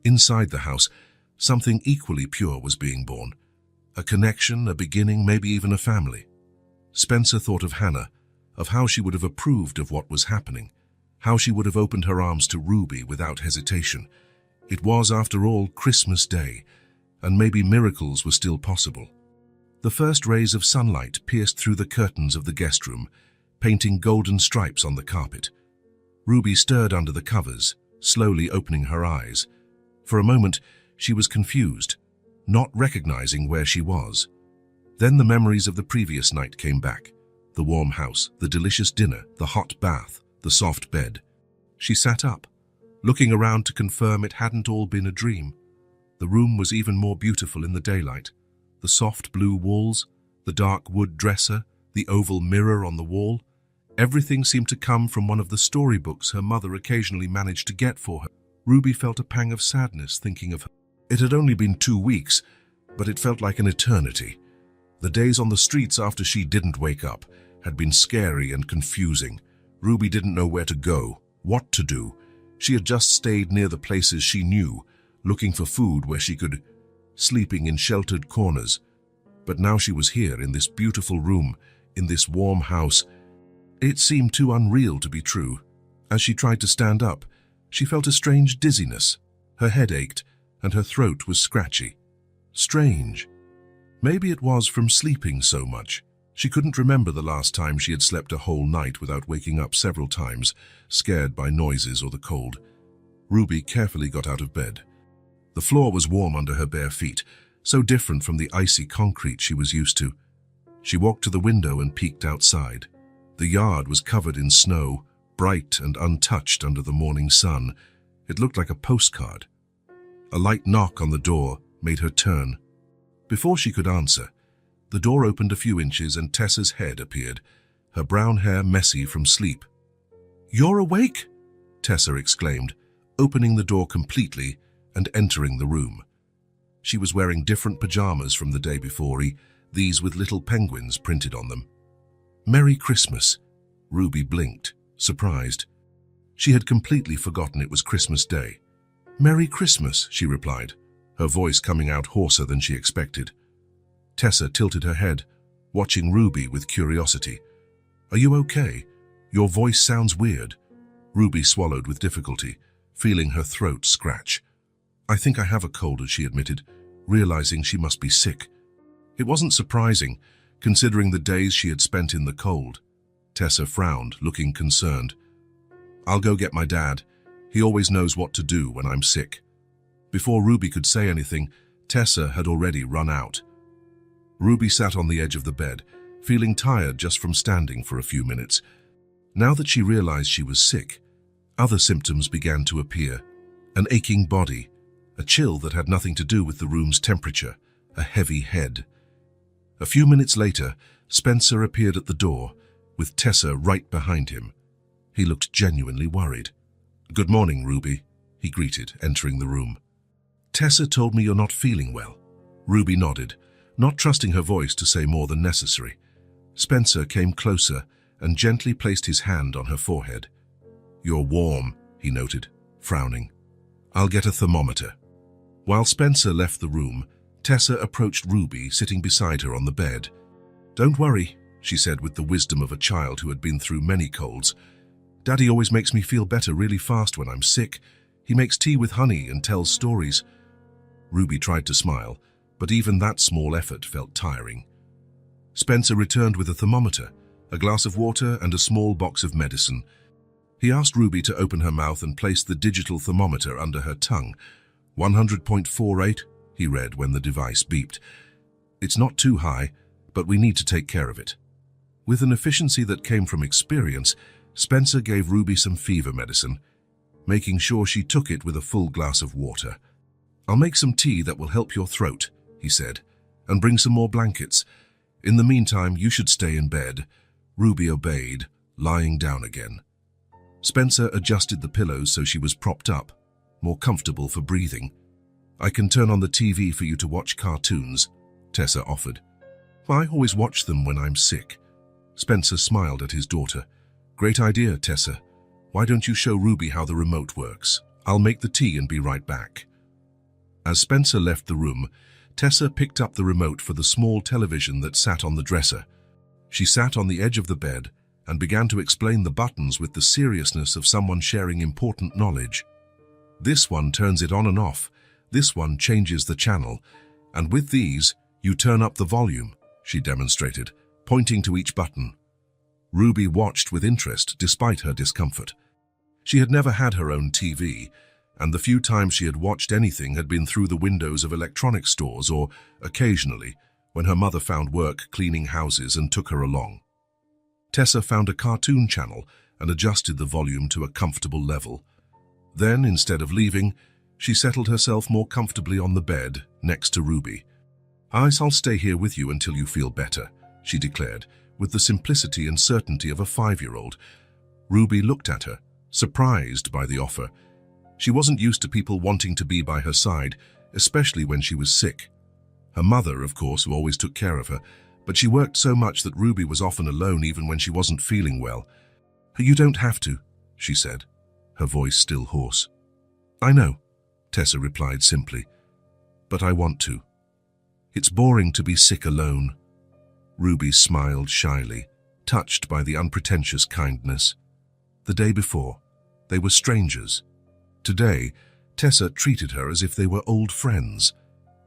Inside the house, something equally pure was being born. A connection, a beginning, maybe even a family. Spencer thought of Hannah, of how she would have approved of what was happening, how she would have opened her arms to Ruby without hesitation. It was, after all, Christmas Day, and maybe miracles were still possible. The first rays of sunlight pierced through the curtains of the guest room, painting golden stripes on the carpet. Ruby stirred under the covers, slowly opening her eyes. For a moment, she was confused, not recognizing where she was. Then the memories of the previous night came back. The warm house, the delicious dinner, the hot bath, the soft bed. She sat up, looking around to confirm it hadn't all been a dream. The room was even more beautiful in the daylight. The soft blue walls, the dark wood dresser, the oval mirror on the wall. Everything seemed to come from one of the storybooks her mother occasionally managed to get for her. Ruby felt a pang of sadness thinking of her. It had only been 2 weeks, but it felt like an eternity. The days on the streets after she didn't wake up had been scary and confusing. Ruby didn't know where to go, what to do. She had just stayed near the places she knew, looking for food where she could, sleeping in sheltered corners. But now she was here in this beautiful room, in this warm house. It seemed too unreal to be true. As she tried to stand up, she felt a strange dizziness. Her head ached, and her throat was scratchy. Strange. Maybe it was from sleeping so much. She couldn't remember the last time she had slept a whole night without waking up several times, scared by noises or the cold. Ruby carefully got out of bed. The floor was warm under her bare feet, so different from the icy concrete she was used to. She walked to the window and peeked outside. The yard was covered in snow, bright and untouched under the morning sun. It looked like a postcard. A light knock on the door made her turn. Before she could answer, the door opened a few inches and Tessa's head appeared, her brown hair messy from sleep. "You're awake?" Tessa exclaimed, opening the door completely and entering the room. She was wearing different pajamas from the day before, these with little penguins printed on them. "Merry Christmas." Ruby blinked, surprised. She had completely forgotten it was Christmas Day. "Merry Christmas," she replied, her voice coming out hoarser than she expected. Tessa tilted her head, watching Ruby with curiosity. "Are you okay? Your voice sounds weird." Ruby swallowed with difficulty, feeling her throat scratch. "I think I have a cold," she admitted, realizing she must be sick. It wasn't surprising, considering the days she had spent in the cold. Tessa frowned, looking concerned. "I'll go get my dad. He always knows what to do when I'm sick." Before Ruby could say anything, Tessa had already run out. Ruby sat on the edge of the bed, feeling tired just from standing for a few minutes. Now that she realized she was sick, other symptoms began to appear. An aching body, a chill that had nothing to do with the room's temperature, a heavy head. A few minutes later, Spencer appeared at the door, with Tessa right behind him. He looked genuinely worried. "Good morning, Ruby," he greeted, entering the room. "Tessa told me you're not feeling well." Ruby nodded, not trusting her voice to say more than necessary. Spencer came closer and gently placed his hand on her forehead. "You're warm," he noted, frowning. "I'll get a thermometer." While Spencer left the room, Tessa approached Ruby, sitting beside her on the bed. "Don't worry," she said with the wisdom of a child who had been through many colds. "Daddy always makes me feel better really fast when I'm sick. He makes tea with honey and tells stories." Ruby tried to smile, but even that small effort felt tiring. Spencer returned with a thermometer, a glass of water and a small box of medicine. He asked Ruby to open her mouth and place the digital thermometer under her tongue. 100.48, he read when the device beeped. "It's not too high, but we need to take care of it." With an efficiency that came from experience, Spencer gave Ruby some fever medicine, making sure she took it with a full glass of water. "I'll make some tea that will help your throat," he said, "and bring some more blankets. In the meantime, you should stay in bed." Ruby obeyed, lying down again. Spencer adjusted the pillows so she was propped up, more comfortable for breathing. "I can turn on the TV for you to watch cartoons," Tessa offered. "I always watch them when I'm sick." Spencer smiled at his daughter. "Great idea, Tessa. Why don't you show Ruby how the remote works? I'll make the tea and be right back." As Spencer left the room, Tessa picked up the remote for the small television that sat on the dresser. She sat on the edge of the bed and began to explain the buttons with the seriousness of someone sharing important knowledge. "This one turns it on and off. This one changes the channel. And with these, you turn up the volume," she demonstrated, pointing to each button. Ruby watched with interest despite her discomfort. She had never had her own TV, and the few times she had watched anything had been through the windows of electronics stores or, occasionally, when her mother found work cleaning houses and took her along. Tessa found a cartoon channel and adjusted the volume to a comfortable level. Then, instead of leaving, she settled herself more comfortably on the bed next to Ruby. "I'll stay here with you until you feel better," she declared, with the simplicity and certainty of a 5-year-old. Ruby looked at her, surprised by the offer. She wasn't used to people wanting to be by her side, especially when she was sick. Her mother, of course, who always took care of her, But she worked so much that Ruby was often alone even when she wasn't feeling well. "You don't have to," she said, her voice still hoarse. "I know," Tessa replied simply, "but I want to. It's boring to be sick alone." Ruby smiled shyly, touched by the unpretentious kindness. The day before, they were strangers. Today, Tessa treated her as if they were old friends.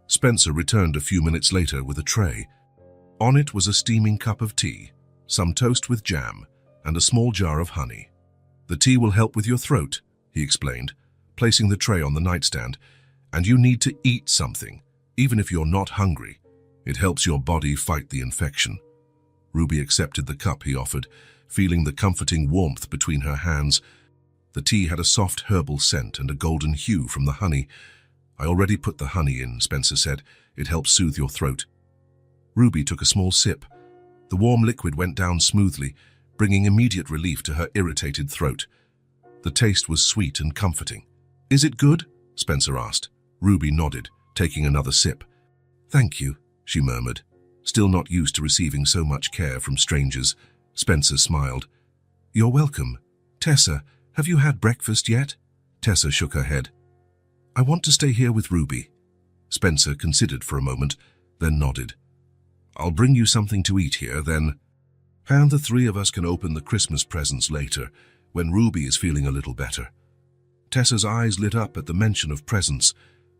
Spencer returned a few minutes later with a tray. On it was a steaming cup of tea, some toast with jam, and a small jar of honey. "The tea will help with your throat," he explained, placing the tray on the nightstand. "And you need to eat something, even if you're not hungry. It helps your body fight the infection." Ruby accepted the cup he offered, feeling the comforting warmth between her hands. The tea had a soft herbal scent and a golden hue from the honey. "I already put the honey in," Spencer said. "It helps soothe your throat." Ruby took a small sip. The warm liquid went down smoothly, bringing immediate relief to her irritated throat. The taste was sweet and comforting. "Is it good?" Spencer asked. Ruby nodded, taking another sip. "Thank you," she murmured, still not used to receiving so much care from strangers. Spencer smiled. "You're welcome. Tessa, have you had breakfast yet?" Tessa shook her head. "I want to stay here with Ruby." Spencer considered for a moment, then nodded. "I'll bring you something to eat here, then. And the three of us can open the Christmas presents later, when Ruby is feeling a little better." Tessa's eyes lit up at the mention of presents,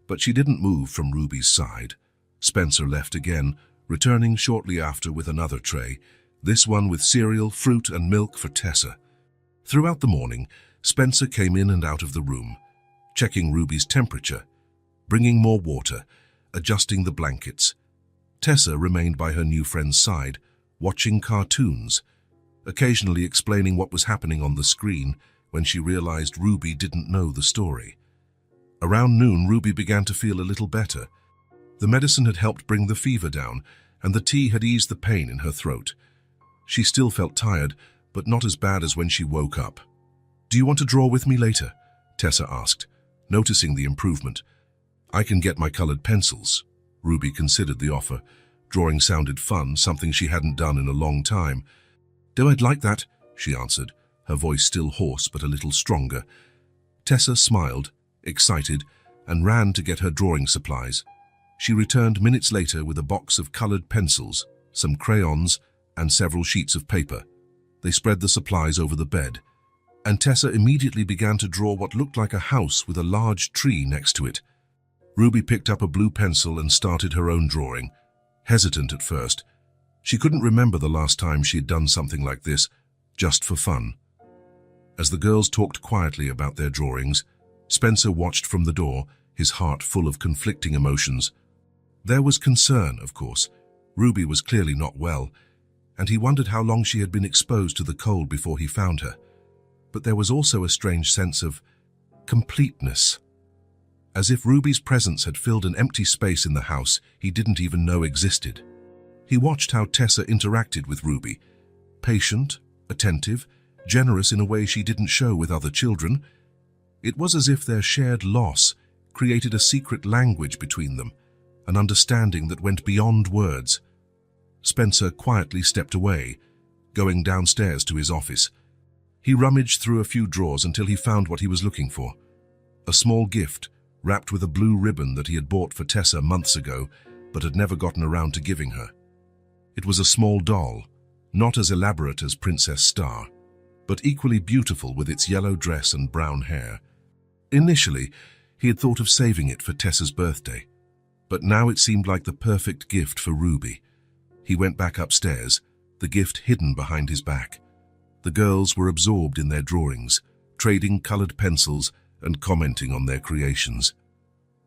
but she didn't move from Ruby's side. Spencer left again, returning shortly after with another tray, this one with cereal, fruit, and milk for Tessa. Throughout the morning, Spencer came in and out of the room, checking Ruby's temperature, bringing more water, adjusting the blankets. Tessa remained by her new friend's side, watching cartoons, occasionally explaining what was happening on the screen when she realized Ruby didn't know the story. Around noon, Ruby began to feel a little better. The medicine had helped bring the fever down, and the tea had eased the pain in her throat. She still felt tired, but not as bad as when she woke up. "Do you want to draw with me later?" Tessa asked, noticing the improvement. "I can get my colored pencils." Ruby considered the offer. Drawing sounded fun, something she hadn't done in a long time. "Do I'd like that," she answered, her voice still hoarse but a little stronger. Tessa smiled, excited, and ran to get her drawing supplies. She returned minutes later with a box of colored pencils, some crayons, and several sheets of paper. They spread the supplies over the bed, and Tessa immediately began to draw what looked like a house with a large tree next to it. Ruby picked up a blue pencil and started her own drawing, hesitant at first. She couldn't remember the last time she had done something like this, just for fun. As the girls talked quietly about their drawings, Spencer watched from the door, his heart full of conflicting emotions. There was concern, of course. Ruby was clearly not well, and he wondered how long she had been exposed to the cold before he found her. But there was also a strange sense of completeness, as if Ruby's presence had filled an empty space in the house he didn't even know existed. He watched how Tessa interacted with Ruby, patient, attentive, generous in a way she didn't show with other children. It was as if their shared loss created a secret language between them, an understanding that went beyond words. Spencer quietly stepped away, going downstairs to his office. He rummaged through a few drawers until he found what he was looking for. A small gift, wrapped with a blue ribbon that he had bought for Tessa months ago, but had never gotten around to giving her. It was a small doll, not as elaborate as Princess Star, but equally beautiful with its yellow dress and brown hair. Initially, he had thought of saving it for Tessa's birthday, but now it seemed like the perfect gift for Ruby. He went back upstairs, the gift hidden behind his back. The girls were absorbed in their drawings, trading colored pencils and commenting on their creations.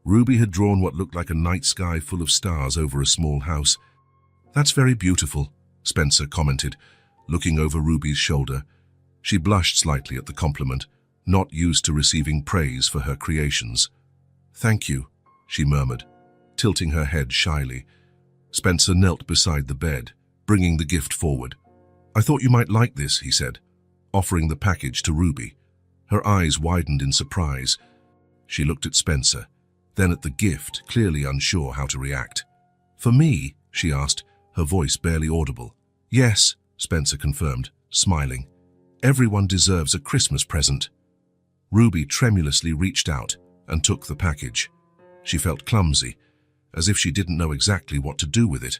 Ruby had drawn what looked like a night sky full of stars over a small house. "That's very beautiful," Spencer commented, looking over Ruby's shoulder. She blushed slightly at the compliment, not used to receiving praise for her creations. "Thank you," she murmured, tilting her head shyly. Spencer knelt beside the bed, bringing the gift forward. "I thought you might like this," he said, offering the package to Ruby. Her eyes widened in surprise. She looked at Spencer, then at the gift, clearly unsure how to react. "For me?" she asked, her voice barely audible. "Yes," Spencer confirmed, smiling. "Everyone deserves a Christmas present." Ruby tremulously reached out and took the package. She felt clumsy, as if she didn't know exactly what to do with it.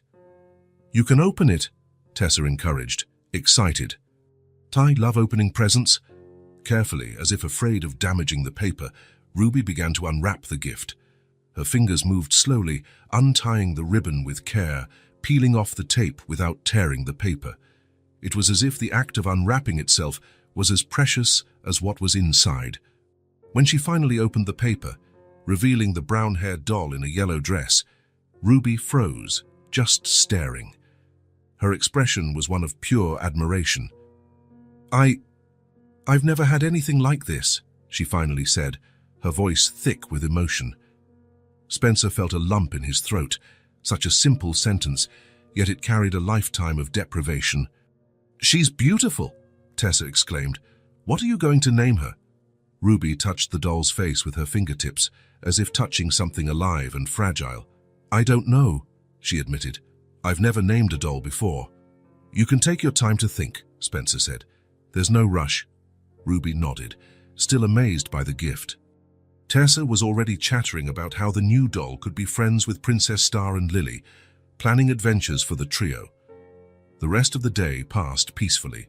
"You can open it," Tessa encouraged, excited. "I love opening presents." Carefully, as if afraid of damaging the paper, Ruby began to unwrap the gift. Her fingers moved slowly, untying the ribbon with care, peeling off the tape without tearing the paper. It was as if the act of unwrapping itself was as precious as what was inside. When she finally opened the paper, revealing the brown-haired doll in a yellow dress, Ruby froze, just staring. Her expression was one of pure admiration. I've never had anything like this," she finally said, her voice thick with emotion. Spencer felt a lump in his throat. Such a simple sentence, yet it carried a lifetime of deprivation. "She's beautiful," Tessa exclaimed. "What are you going to name her?" Ruby touched the doll's face with her fingertips, as if touching something alive and fragile. "I don't know," she admitted. "I've never named a doll before." "You can take your time to think," Spencer said. "There's no rush." Ruby nodded, still amazed by the gift. Tessa was already chattering about how the new doll could be friends with Princess Star and Lily, planning adventures for the trio. The rest of the day passed peacefully.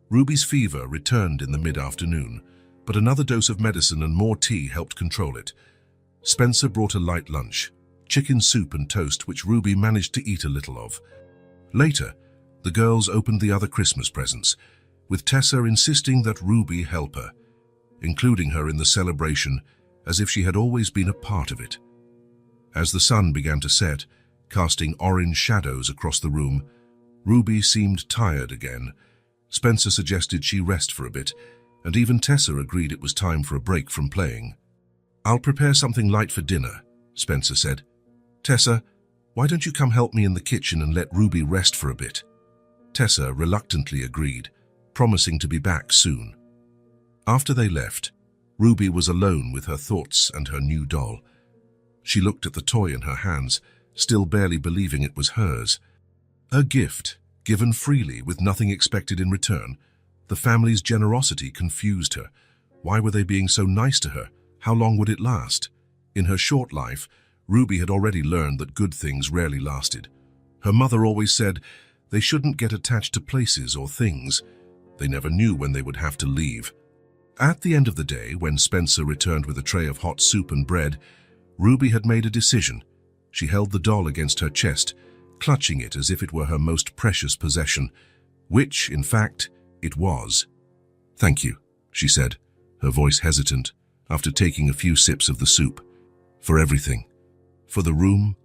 Ruby's fever returned in the mid-afternoon, but another dose of medicine and more tea helped control it. Spencer brought a light lunch, chicken soup and toast, which Ruby managed to eat a little of. Later, the girls opened the other Christmas presents, with Tessa insisting that Ruby help her, including her in the celebration as if she had always been a part of it. As the sun began to set, casting orange shadows across the room, Ruby seemed tired again. Spencer suggested she rest for a bit, and even Tessa agreed it was time for a break from playing. "I'll prepare something light for dinner," Spencer said. "Tessa, why don't you come help me in the kitchen and let Ruby rest for a bit?" Tessa reluctantly agreed, promising to be back soon. After they left, Ruby was alone with her thoughts and her new doll. She looked at the toy in her hands, still barely believing it was hers. A gift, given freely with nothing expected in return. The family's generosity confused her. Why were they being so nice to her? How long would it last? In her short life, Ruby had already learned that good things rarely lasted. Her mother always said they shouldn't get attached to places or things. They never knew when they would have to leave. At the end of the day, when Spencer returned with a tray of hot soup and bread, Ruby had made a decision. She held the doll against her chest, clutching it as if it were her most precious possession, which, in fact, it was. "Thank you," she said, her voice hesitant, after taking a few sips of the soup. "For everything. For the room,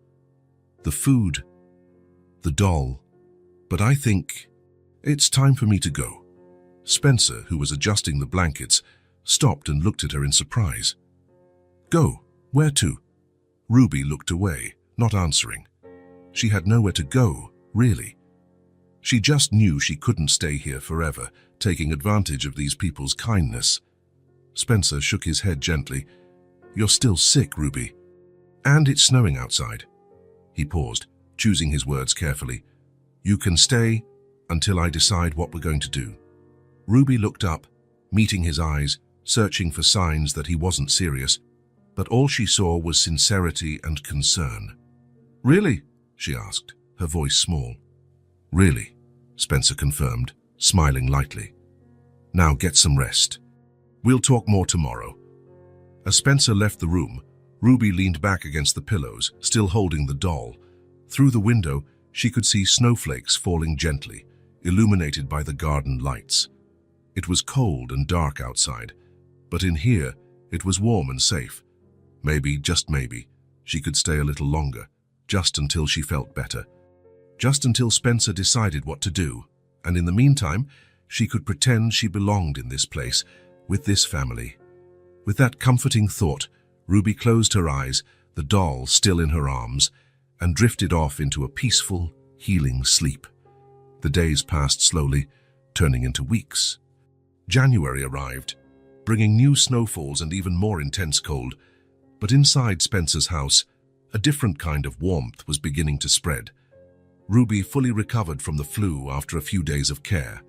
the food, the doll. But I think it's time for me to go." Spencer, who was adjusting the blankets, stopped and looked at her in surprise. "Go? Where to?" Ruby looked away, not answering. She had nowhere to go, really. She just knew she couldn't stay here forever, taking advantage of these people's kindness. Spencer shook his head gently. "You're still sick, Ruby. And it's snowing outside." He paused, choosing his words carefully. "You can stay until I decide what we're going to do." Ruby looked up, meeting his eyes, searching for signs that he wasn't serious, but all she saw was sincerity and concern. "Really?" she asked, her voice small. "Really," Spencer confirmed, smiling lightly. "Now get some rest. We'll talk more tomorrow." As Spencer left the room, Ruby leaned back against the pillows, still holding the doll. Through the window, she could see snowflakes falling gently, illuminated by the garden lights. It was cold and dark outside, but in here, it was warm and safe. Maybe, just maybe, she could stay a little longer, just until she felt better. Just until Spencer decided what to do, and in the meantime, she could pretend she belonged in this place, with this family. With that comforting thought, Ruby closed her eyes, the doll still in her arms, and drifted off into a peaceful, healing sleep. The days passed slowly, turning into weeks. January arrived, bringing new snowfalls and even more intense cold, but inside Spencer's house, a different kind of warmth was beginning to spread. Ruby fully recovered from the flu after a few days of care.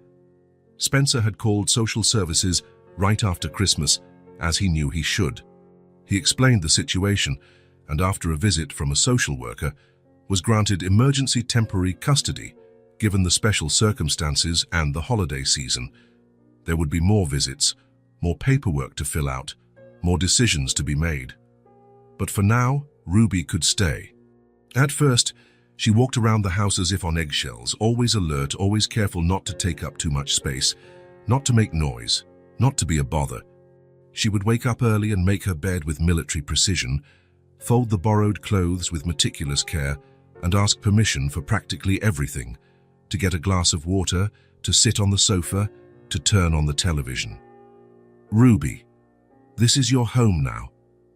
Spencer had called social services right after Christmas, as he knew he should. He explained the situation, and after a visit from a social worker, was granted emergency temporary custody, given the special circumstances and the holiday season. There would be more visits, more paperwork to fill out, more decisions to be made. But for now, Ruby could stay. At first, she walked around the house as if on eggshells, always alert, always careful not to take up too much space, not to make noise, not to be a bother. She would wake up early and make her bed with military precision, fold the borrowed clothes with meticulous care, and ask permission for practically everything, to get a glass of water, to sit on the sofa, to turn on the television. "Ruby, this is your home now,"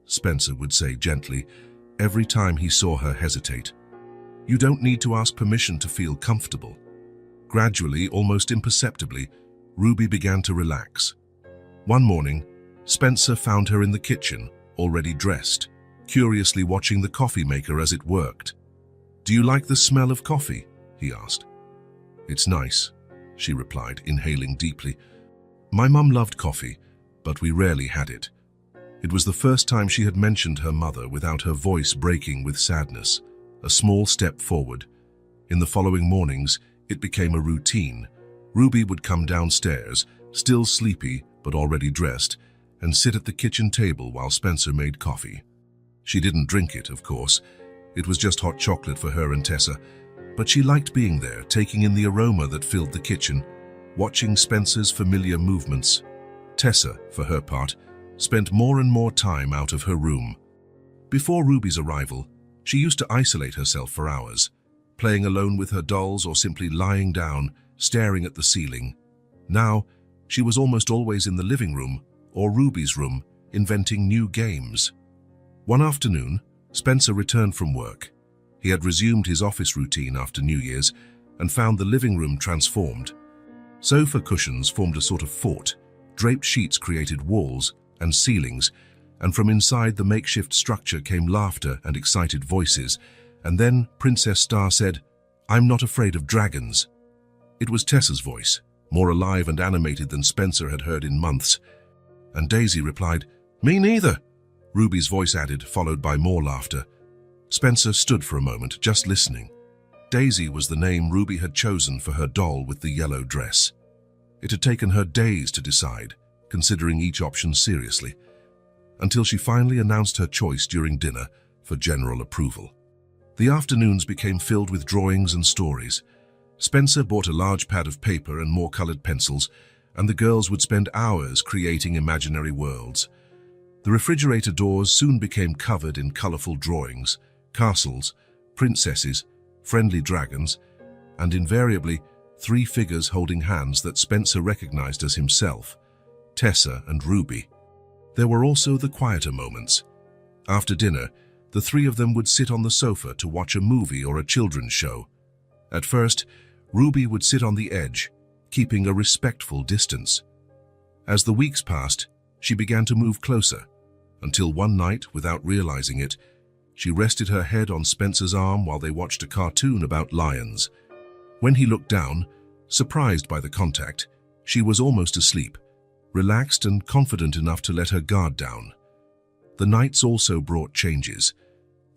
Spencer would say gently, every time he saw her hesitate. "You don't need to ask permission to feel comfortable." Gradually, almost imperceptibly, Ruby began to relax. One morning, Spencer found her in the kitchen, already dressed, curiously watching the coffee maker as it worked. "Do you like the smell of coffee?" he asked. "It's nice," she replied, inhaling deeply. "My mum loved coffee, but we rarely had it." It was the first time she had mentioned her mother without her voice breaking with sadness. A small step forward. In the following mornings, it became a routine. Ruby would come downstairs, still sleepy but already dressed, and sit at the kitchen table while Spencer made coffee. She didn't drink it, of course. It was just hot chocolate for her and Tessa, but she liked being there, taking in the aroma that filled the kitchen, watching Spencer's familiar movements. Tessa, for her part, spent more and more time out of her room. Before Ruby's arrival, she used to isolate herself for hours, playing alone with her dolls or simply lying down, staring at the ceiling. Now, she was almost always in the living room or Ruby's room, inventing new games. One afternoon, Spencer returned from work. He had resumed his office routine after New Year's and found the living room transformed. Sofa cushions formed a sort of fort, draped sheets created walls and ceilings, and from inside the makeshift structure came laughter and excited voices. And then Princess Star said, "I'm not afraid of dragons." It was Tessa's voice, more alive and animated than Spencer had heard in months. And Daisy replied, "Me neither," Ruby's voice added, followed by more laughter. Spencer stood for a moment, just listening. Daisy was the name Ruby had chosen for her doll with the yellow dress. It had taken her days to decide, considering each option seriously, until she finally announced her choice during dinner for general approval. The afternoons became filled with drawings and stories. Spencer bought a large pad of paper and more colored pencils, and the girls would spend hours creating imaginary worlds. The refrigerator doors soon became covered in colorful drawings, castles, princesses, friendly dragons, and invariably 3 figures holding hands that Spencer recognized as himself, Tessa and Ruby. There were also the quieter moments. After dinner, the 3 of them would sit on the sofa to watch a movie or a children's show. At first, Ruby would sit on the edge, keeping a respectful distance. As the weeks passed, she began to move closer, until one night, without realizing it, she rested her head on Spencer's arm while they watched a cartoon about lions. When he looked down, surprised by the contact, she was almost asleep, relaxed and confident enough to let her guard down. The nights also brought changes.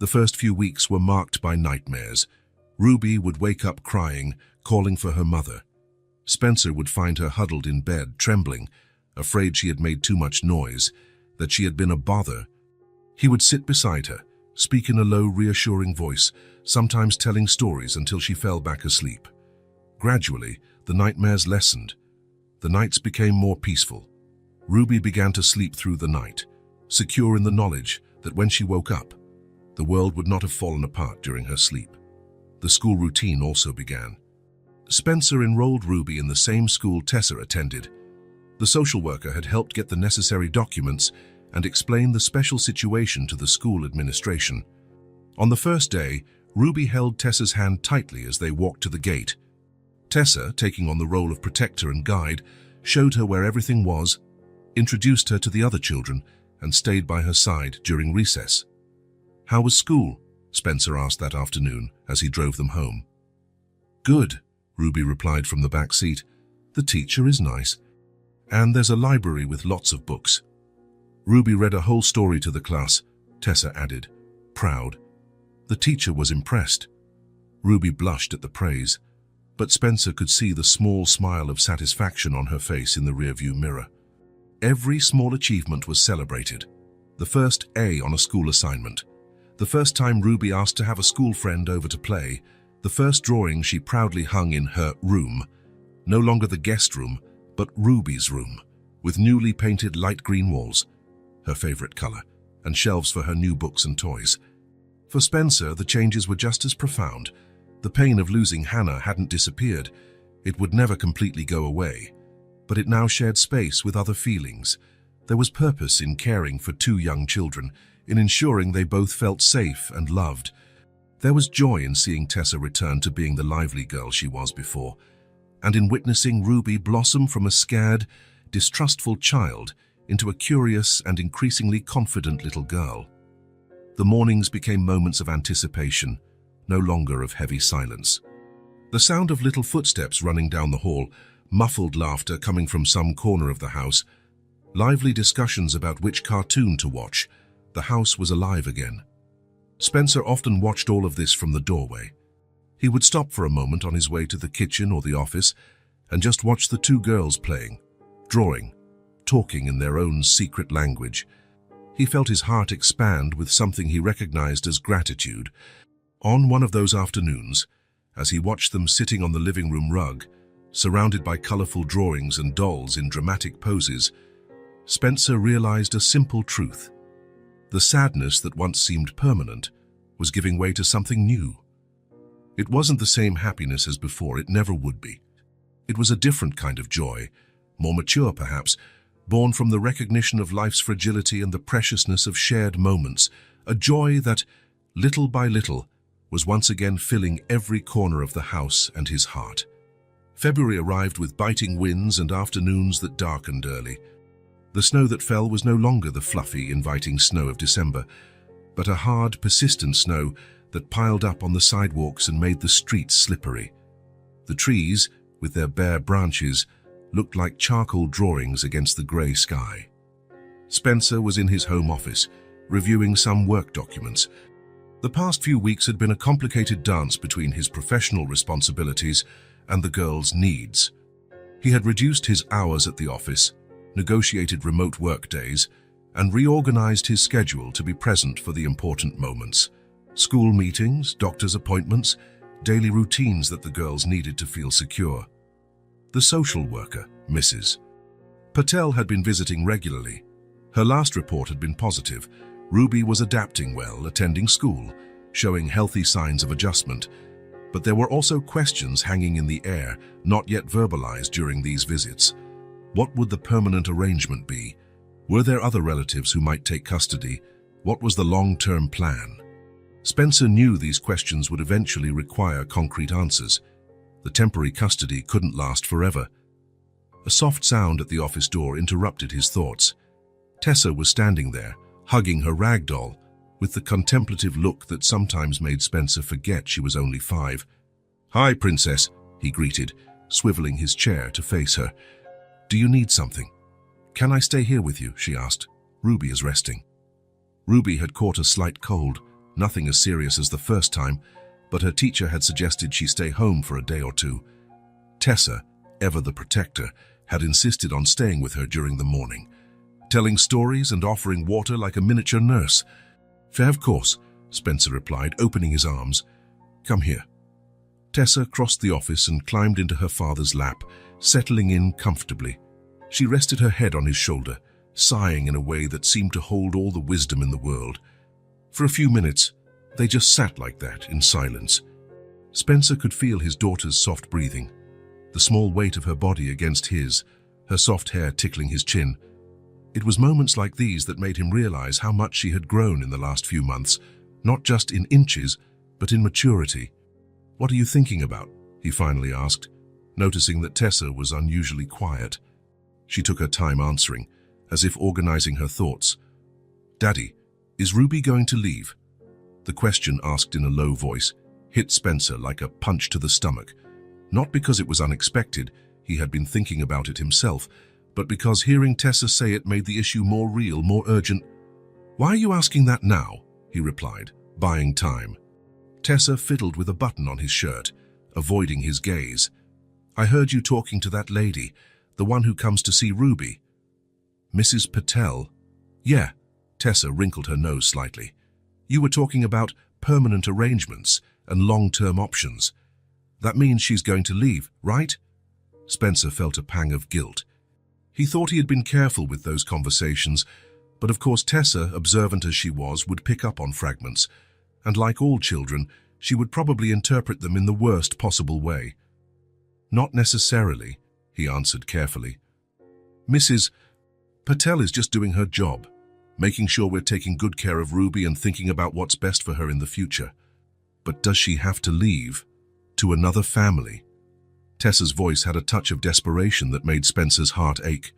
The first few weeks were marked by nightmares. Ruby would wake up crying, calling for her mother. Spencer would find her huddled in bed, trembling, afraid she had made too much noise, that she had been a bother. He would sit beside her, speak in a low, reassuring voice, sometimes telling stories until she fell back asleep. Gradually, the nightmares lessened. The nights became more peaceful. Ruby began to sleep through the night, secure in the knowledge that when she woke up, the world would not have fallen apart during her sleep. The school routine also began. Spencer enrolled Ruby in the same school Tessa attended. The social worker had helped get the necessary documents and explain the special situation to the school administration. On the first day, Ruby held Tessa's hand tightly as they walked to the gate. Tessa, taking on the role of protector and guide, showed her where everything was, introduced her to the other children, and stayed by her side during recess. "How was school?" Spencer asked that afternoon as he drove them home. Good, Ruby replied from the back seat. The teacher is nice. And there's a library with lots of books. Ruby read a whole story to the class, Tessa added, proud. The teacher was impressed. Ruby blushed at the praise, but Spencer could see the small smile of satisfaction on her face in the rearview mirror. Every small achievement was celebrated. The first A on a school assignment. The first time Ruby asked to have a school friend over to play. The first drawing she proudly hung in her room. No longer the guest room, but Ruby's room, with newly painted light green walls, her favorite color, and shelves for her new books and toys. For Spencer, the changes were just as profound. The pain of losing Hannah hadn't disappeared. It would never completely go away, but it now shared space with other feelings. There was purpose in caring for two young children, in ensuring they both felt safe and loved. There was joy in seeing Tessa return to being the lively girl she was before, and in witnessing Ruby blossom from a scared, distrustful child into a curious and increasingly confident little girl. The mornings became moments of anticipation, no longer of heavy silence. The sound of little footsteps running down the hall, muffled laughter coming from some corner of the house, lively discussions about which cartoon to watch. The house was alive again. Spencer often watched all of this from the doorway. He would stop for a moment on his way to the kitchen or the office and just watch the two girls playing, drawing, talking in their own secret language. He felt his heart expand with something he recognized as gratitude. On one of those afternoons, as he watched them sitting on the living room rug, surrounded by colorful drawings and dolls in dramatic poses, Spencer realized a simple truth. The sadness that once seemed permanent was giving way to something new. It wasn't the same happiness as before, it never would be. It was a different kind of joy, more mature perhaps, born from the recognition of life's fragility and the preciousness of shared moments, a joy that, little by little, was once again filling every corner of the house and his heart. February arrived with biting winds and afternoons that darkened early. The snow that fell was no longer the fluffy, inviting snow of December, but a hard, persistent snow that piled up on the sidewalks and made the streets slippery. The trees, with their bare branches, looked like charcoal drawings against the grey sky. Spencer was in his home office, reviewing some work documents. The past few weeks had been a complicated dance between his professional responsibilities and the girls' needs. He had reduced his hours at the office, negotiated remote work days, and reorganized his schedule to be present for the important moments. School meetings, doctor's appointments, daily routines that the girls needed to feel secure. The social worker, Mrs. Patel, had been visiting regularly. Her last report had been positive. Ruby was adapting well, attending school, showing healthy signs of adjustment. But there were also questions hanging in the air, not yet verbalized during these visits. What would the permanent arrangement be? Were there other relatives who might take custody? What was the long-term plan? Spencer knew these questions would eventually require concrete answers. The temporary custody couldn't last forever. A soft sound at the office door interrupted his thoughts. Tessa was standing there, hugging her rag doll, with the contemplative look that sometimes made Spencer forget she was only 5. "Hi, Princess," he greeted, swiveling his chair to face her. "Do you need something?" "Can I stay here with you?" she asked. "Ruby is resting." Ruby had caught a slight cold, nothing as serious as the first time, but her teacher had suggested she stay home for a day or two. Tessa, ever the protector, had insisted on staying with her during the morning, telling stories and offering water like a miniature nurse. "Fair, of course," Spencer replied, opening his arms. "Come here." Tessa crossed the office and climbed into her father's lap, settling in comfortably. She rested her head on his shoulder, sighing in a way that seemed to hold all the wisdom in the world. For a few minutes, they just sat like that, in silence. Spencer could feel his daughter's soft breathing, the small weight of her body against his, her soft hair tickling his chin. It was moments like these that made him realize how much she had grown in the last few months, not just in inches, but in maturity. "What are you thinking about?" he finally asked, noticing that Tessa was unusually quiet. She took her time answering, as if organizing her thoughts. "Daddy, is Ruby going to leave?" The question, asked in a low voice, hit Spencer like a punch to the stomach. Not because it was unexpected, he had been thinking about it himself, but because hearing Tessa say it made the issue more real, more urgent. "Why are you asking that now?" he replied, buying time. Tessa fiddled with a button on his shirt, avoiding his gaze. "I heard you talking to that lady, the one who comes to see Ruby." "Mrs. Patel?" "Yeah." Tessa wrinkled her nose slightly. "You were talking about permanent arrangements and long-term options. That means she's going to leave, right?" Spencer felt a pang of guilt. He thought he had been careful with those conversations, but of course Tessa, observant as she was, would pick up on fragments, and like all children, she would probably interpret them in the worst possible way. "Not necessarily," he answered carefully. "Mrs. Patel is just doing her job, making sure we're taking good care of Ruby and thinking about what's best for her in the future. But does she have to leave? To another family?" Tessa's voice had a touch of desperation that made Spencer's heart ache.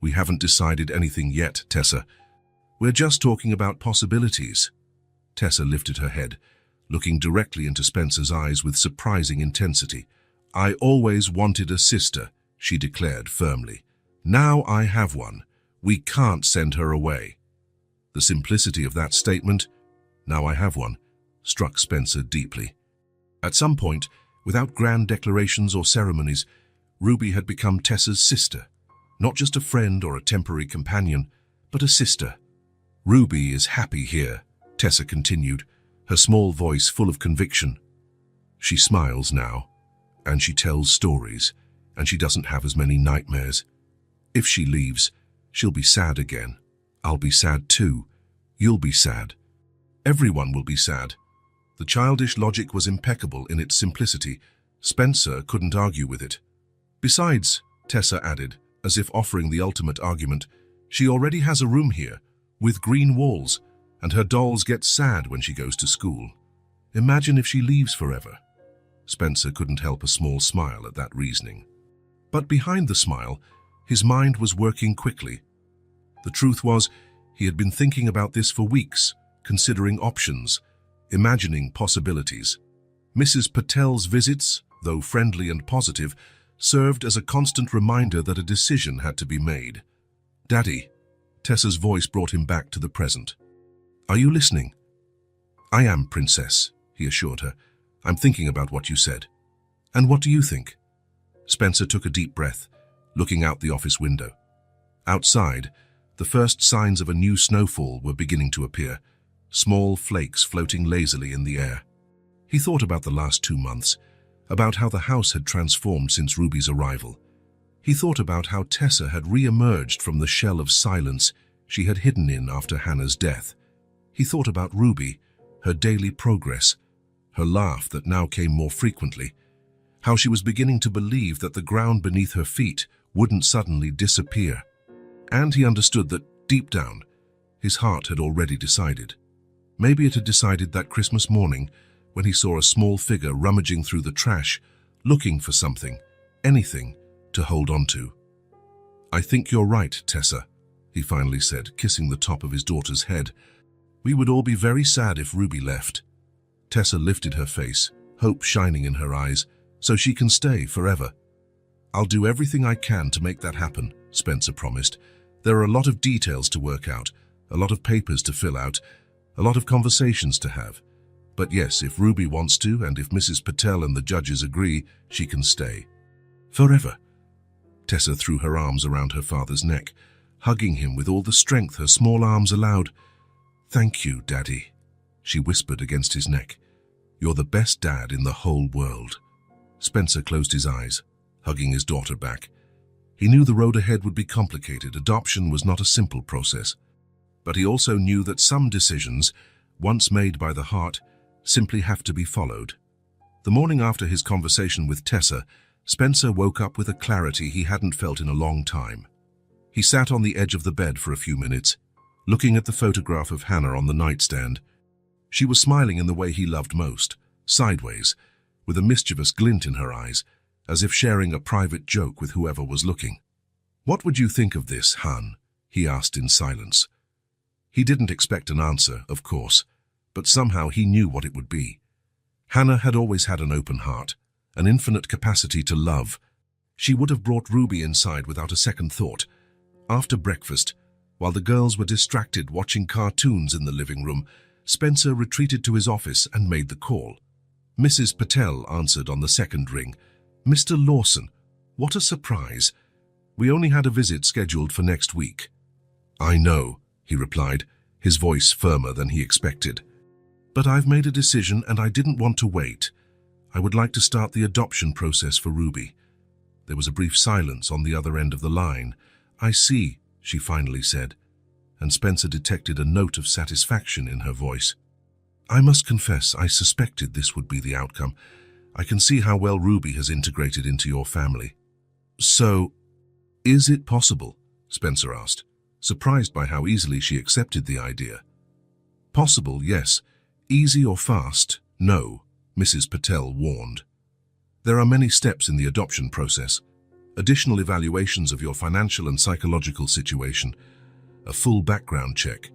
"We haven't decided anything yet, Tessa. We're just talking about possibilities." Tessa lifted her head, looking directly into Spencer's eyes with surprising intensity. "I always wanted a sister," she declared firmly. "Now I have one. We can't send her away." The simplicity of that statement, "now I have one," struck Spencer deeply. At some point, without grand declarations or ceremonies, Ruby had become Tessa's sister. Not just a friend or a temporary companion, but a sister. "Ruby is happy here," Tessa continued, her small voice full of conviction. "She smiles now, and she tells stories, and she doesn't have as many nightmares. If she leaves, she'll be sad again. I'll be sad too. You'll be sad. Everyone will be sad." The childish logic was impeccable in its simplicity. Spencer couldn't argue with it. "Besides," Tessa added, as if offering the ultimate argument, "she already has a room here, with green walls, and her dolls get sad when she goes to school. Imagine if she leaves forever." Spencer couldn't help a small smile at that reasoning. But behind the smile, his mind was working quickly. The truth was, he had been thinking about this for weeks, considering options, imagining possibilities. Mrs. Patel's visits, though friendly and positive, served as a constant reminder that a decision had to be made. "Daddy," Tessa's voice brought him back to the present. "Are you listening?" "I am, Princess," he assured her. "I'm thinking about what you said." "And what do you think?" Spencer took a deep breath, looking out the office window. Outside, the first signs of a new snowfall were beginning to appear, small flakes floating lazily in the air. He thought about the last 2 months, about how the house had transformed since Ruby's arrival. He thought about how Tessa had re-emerged from the shell of silence she had hidden in after Hannah's death. He thought about Ruby, her daily progress, her laugh that now came more frequently, how she was beginning to believe that the ground beneath her feet wouldn't suddenly disappear. And he understood that, deep down, his heart had already decided. Maybe it had decided that Christmas morning when he saw a small figure rummaging through the trash, looking for something, anything, to hold on to. "I think you're right, Tessa," he finally said, kissing the top of his daughter's head. "We would all be very sad if Ruby left." Tessa lifted her face, hope shining in her eyes, "So she can stay forever." "I'll do everything I can to make that happen," Spencer promised. "There are a lot of details to work out, a lot of papers to fill out, a lot of conversations to have. But yes, if Ruby wants to, and if Mrs. Patel and the judges agree, she can stay. Forever." Tessa threw her arms around her father's neck, hugging him with all the strength her small arms allowed. "Thank you, Daddy," she whispered against his neck. "You're the best dad in the whole world." Spencer closed his eyes, hugging his daughter back. He knew the road ahead would be complicated. Adoption was not a simple process. But he also knew that some decisions, once made by the heart, simply have to be followed. The morning after his conversation with Tessa, Spencer woke up with a clarity he hadn't felt in a long time. He sat on the edge of the bed for a few minutes, looking at the photograph of Hannah on the nightstand. She was smiling in the way he loved most, sideways, with a mischievous glint in her eyes, as if sharing a private joke with whoever was looking. "What would you think of this, Han?" he asked in silence. He didn't expect an answer, of course, but somehow he knew what it would be. Hannah had always had an open heart, an infinite capacity to love. She would have brought Ruby inside without a second thought. After breakfast, while the girls were distracted watching cartoons in the living room, Spencer retreated to his office and made the call. Mrs. Patel answered on the second ring. "Mr. Lawson, what a surprise. We only had a visit scheduled for next week." "I know," he replied, his voice firmer than he expected. "But I've made a decision and I didn't want to wait. I would like to start the adoption process for Ruby." There was a brief silence on the other end of the line. "I see," she finally said, and Spencer detected a note of satisfaction in her voice. "I must confess, I suspected this would be the outcome. I can see how well Ruby has integrated into your family." "So, is it possible?" Spencer asked, surprised by how easily she accepted the idea. "Possible, yes. Easy or fast, no," Mrs. Patel warned. "There are many steps in the adoption process. Additional evaluations of your financial and psychological situation, a full background check,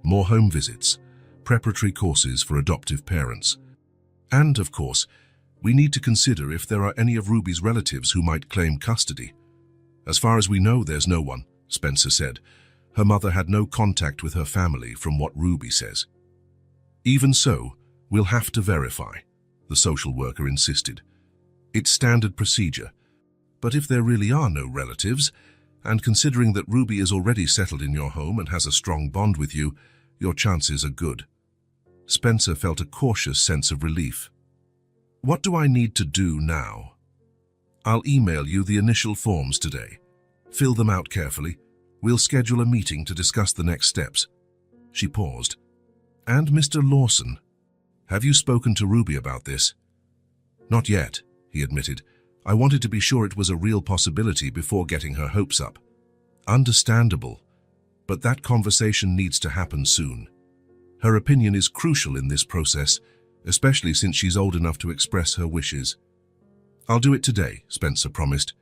more home visits, preparatory courses for adoptive parents. And, of course, we need to consider if there are any of Ruby's relatives who might claim custody. As far as we know, there's no one," Spencer said. "Her mother had no contact with her family from what Ruby says." "Even so, we'll have to verify," the social worker insisted. "It's standard procedure. But if there really are no relatives, and considering that Ruby is already settled in your home and has a strong bond with you, your chances are good." Spencer felt a cautious sense of relief. "What do I need to do now?" "I'll email you the initial forms today. Fill them out carefully. We'll schedule a meeting to discuss the next steps." She paused. "And Mr. Lawson, have you spoken to Ruby about this?" "Not yet," he admitted. "I wanted to be sure it was a real possibility before getting her hopes up." "Understandable. But that conversation needs to happen soon. Her opinion is crucial in this process, especially since she's old enough to express her wishes." "I'll do it today," Spencer promised.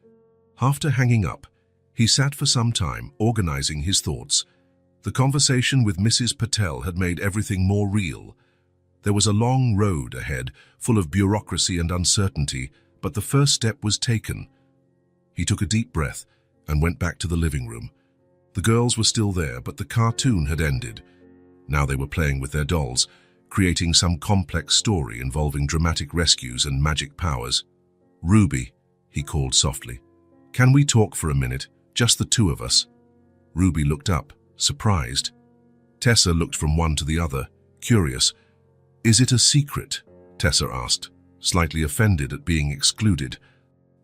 After hanging up, he sat for some time, organizing his thoughts. The conversation with Mrs. Patel had made everything more real. There was a long road ahead, full of bureaucracy and uncertainty, but the first step was taken. He took a deep breath and went back to the living room. The girls were still there, but the cartoon had ended. Now they were playing with their dolls, creating some complex story involving dramatic rescues and magic powers. "Ruby," he called softly, "can we talk for a minute, just the two of us?" Ruby looked up, surprised. Tessa looked from one to the other, curious. "Is it a secret?" Tessa asked, slightly offended at being excluded.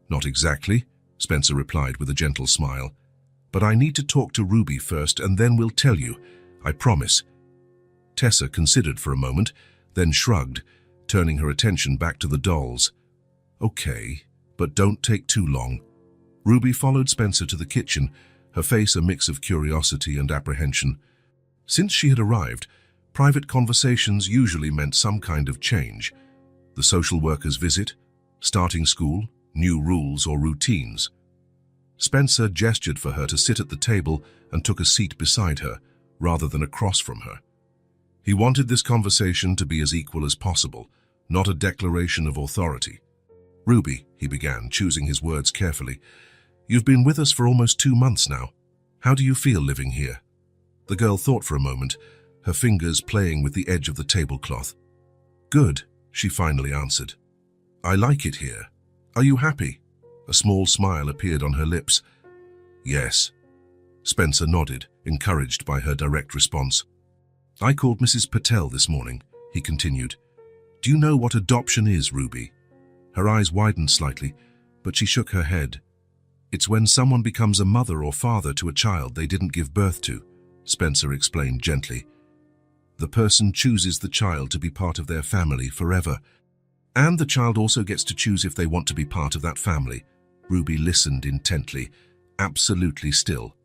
"Not exactly," Spencer replied with a gentle smile. "But I need to talk to Ruby first and then we'll tell you, I promise." Tessa considered for a moment, then shrugged, turning her attention back to the dolls. "Okay, but don't take too long." Ruby followed Spencer to the kitchen, her face a mix of curiosity and apprehension. Since she had arrived, private conversations usually meant some kind of change. The social worker's visit, starting school, new rules or routines. Spencer gestured for her to sit at the table and took a seat beside her, rather than across from her. He wanted this conversation to be as equal as possible, not a declaration of authority. "Ruby," he began, choosing his words carefully, "you've been with us for almost 2 months now. How do you feel living here?" The girl thought for a moment, her fingers playing with the edge of the tablecloth. "Good," she finally answered. "I like it here. Are you happy?" A small smile appeared on her lips. "Yes." Spencer nodded, encouraged by her direct response. "I called Mrs. Patel this morning," he continued. "Do you know what adoption is, Ruby?" Her eyes widened slightly, but she shook her head. "It's when someone becomes a mother or father to a child they didn't give birth to," Spencer explained gently. "The person chooses the child to be part of their family forever. And the child also gets to choose if they want to be part of that family." Ruby listened intently, absolutely still.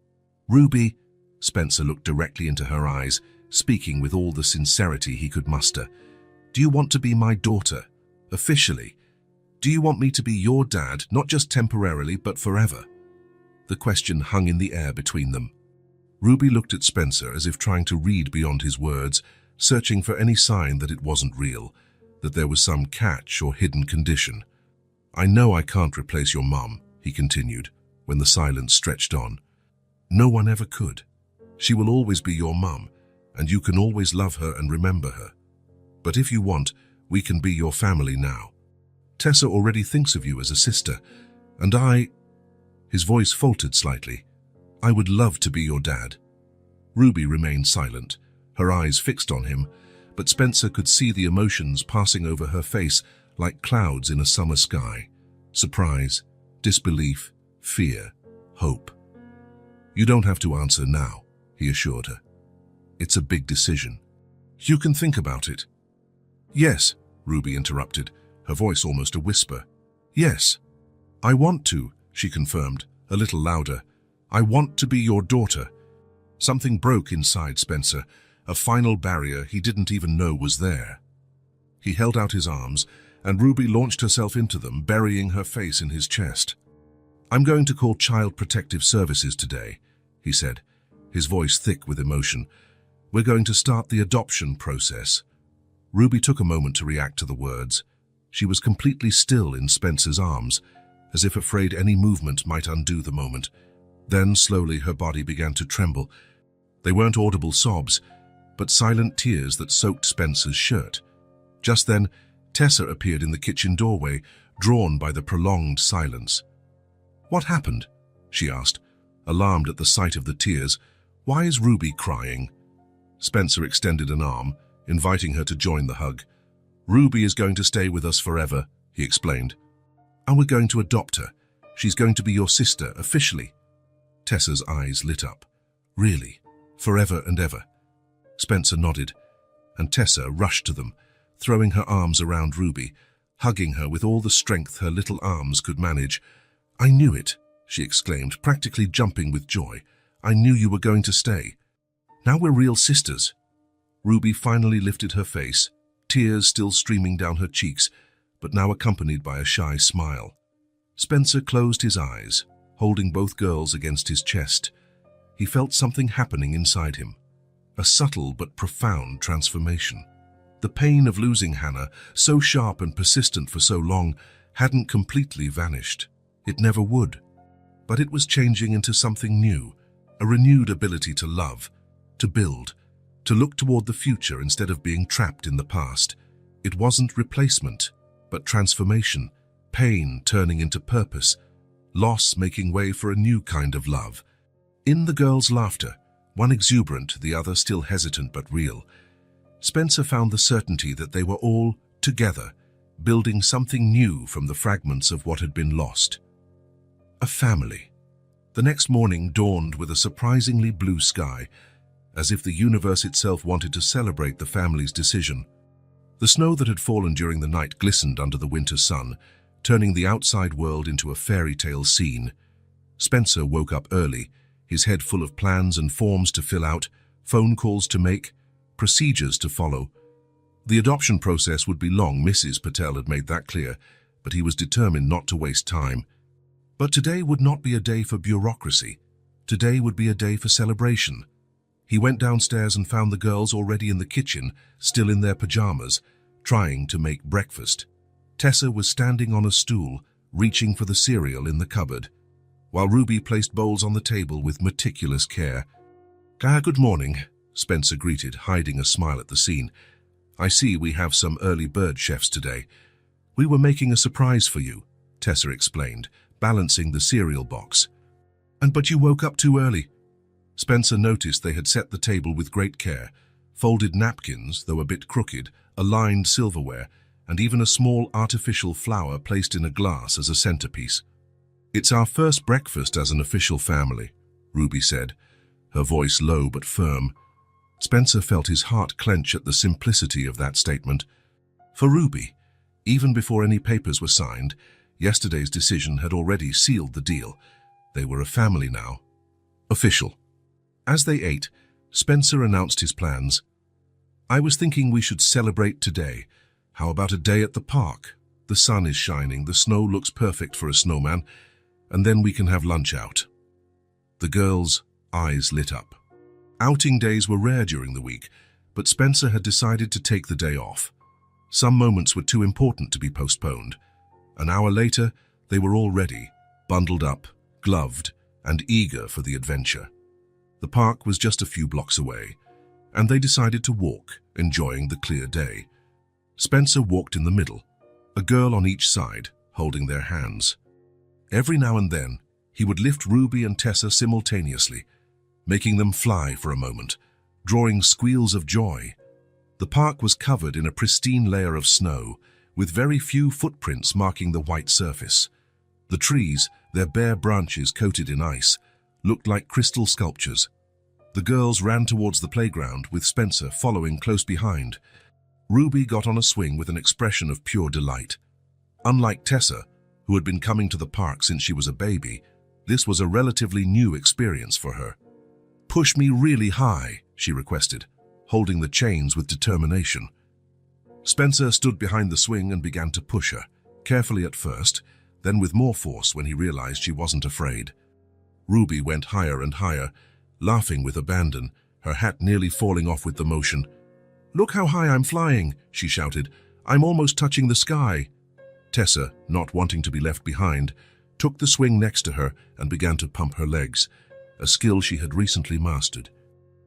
"Ruby," Spencer looked directly into her eyes, speaking with all the sincerity he could muster. "Do you want to be my daughter? Officially? Do you want me to be your dad, not just temporarily, but forever?" The question hung in the air between them. Ruby looked at Spencer as if trying to read beyond his words, searching for any sign that it wasn't real, that there was some catch or hidden condition. I know I can't replace your mom, he continued, when the silence stretched on. No one ever could. She will always be your mum, and you can always love her and remember her. But if you want, we can be your family now. Tessa already thinks of you as a sister, and His voice faltered slightly. I would love to be your dad. Ruby remained silent, her eyes fixed on him, but Spencer could see the emotions passing over her face like clouds in a summer sky. Surprise, disbelief, fear, hope. You don't have to answer now, he assured her. It's a big decision. You can think about it. Yes, Ruby interrupted, her voice almost a whisper. Yes. I want to, she confirmed, a little louder. I want to be your daughter. Something broke inside Spencer, a final barrier he didn't even know was there. He held out his arms, and Ruby launched herself into them, burying her face in his chest. I'm going to call Child Protective Services today, he said, his voice thick with emotion. We're going to start the adoption process. Ruby took a moment to react to the words. She was completely still in Spencer's arms, as if afraid any movement might undo the moment. Then, slowly, her body began to tremble. They weren't audible sobs, but silent tears that soaked Spencer's shirt. Just then, Tessa appeared in the kitchen doorway, drawn by the prolonged silence. What happened? She asked, alarmed at the sight of the tears. Why is Ruby crying? Spencer extended an arm, inviting her to join the hug. Ruby is going to stay with us forever, he explained. And we're going to adopt her. She's going to be your sister, officially. Tessa's eyes lit up. Really? Forever and ever? Spencer nodded, and Tessa rushed to them, throwing her arms around Ruby, hugging her with all the strength her little arms could manage. I knew it, she exclaimed, practically jumping with joy. I knew you were going to stay. Now we're real sisters. Ruby finally lifted her face, tears still streaming down her cheeks, but now accompanied by a shy smile. Spencer closed his eyes, holding both girls against his chest. He felt something happening inside him, a subtle but profound transformation. The pain of losing Hannah, so sharp and persistent for so long, hadn't completely vanished. It never would. But it was changing into something new, a renewed ability to love, to build, to look toward the future instead of being trapped in the past. It wasn't replacement, but transformation, pain turning into purpose, loss making way for a new kind of love. In the girls' laughter, one exuberant, the other still hesitant but real, Spencer found the certainty that they were all together, building something new from the fragments of what had been lost. A family. The next morning dawned with a surprisingly blue sky, as if the universe itself wanted to celebrate the family's decision. The snow that had fallen during the night glistened under the winter sun, turning the outside world into a fairy tale scene. Spencer woke up early, his head full of plans and forms to fill out, phone calls to make, procedures to follow. The adoption process would be long, Mrs. Patel had made that clear, but he was determined not to waste time. But today would not be a day for bureaucracy. Today would be a day for celebration. He went downstairs and found the girls already in the kitchen, still in their pajamas, trying to make breakfast. Tessa was standing on a stool, reaching for the cereal in the cupboard, while Ruby placed bowls on the table with meticulous care. Good morning, Spencer greeted, hiding a smile at the scene. I see we have some early bird chefs today. We were making a surprise for you, Tessa explained, balancing the cereal box. But you woke up too early. Spencer noticed they had set the table with great care, folded napkins, though a bit crooked, aligned silverware, and even a small artificial flower placed in a glass as a centerpiece. It's our first breakfast as an official family, Ruby said, her voice low but firm. Spencer felt his heart clench at the simplicity of that statement. For Ruby, even before any papers were signed, yesterday's decision had already sealed the deal. They were a family now. Official. As they ate, Spencer announced his plans. I was thinking we should celebrate today. How about a day at the park? The sun is shining, the snow looks perfect for a snowman, and then we can have lunch out. The girls' eyes lit up. Outing days were rare during the week, but Spencer had decided to take the day off. Some moments were too important to be postponed. An hour later, they were all ready, bundled up, gloved, and eager for the adventure. The park was just a few blocks away, and they decided to walk, enjoying the clear day. Spencer walked in the middle, a girl on each side, holding their hands. Every now and then, he would lift Ruby and Tessa simultaneously, making them fly for a moment, drawing squeals of joy. The park was covered in a pristine layer of snow, with very few footprints marking the white surface. The trees, their bare branches coated in ice, looked like crystal sculptures. The girls ran towards the playground, with Spencer following close behind. Ruby got on a swing with an expression of pure delight. Unlike Tessa, who had been coming to the park since she was a baby, this was a relatively new experience for her. "Push me really high," she requested, holding the chains with determination. Spencer stood behind the swing and began to push her, carefully at first, then with more force when he realized she wasn't afraid. Ruby went higher and higher, laughing with abandon, her hat nearly falling off with the motion. "Look how high I'm flying," she shouted. "I'm almost touching the sky." Tessa, not wanting to be left behind, took the swing next to her and began to pump her legs, a skill she had recently mastered.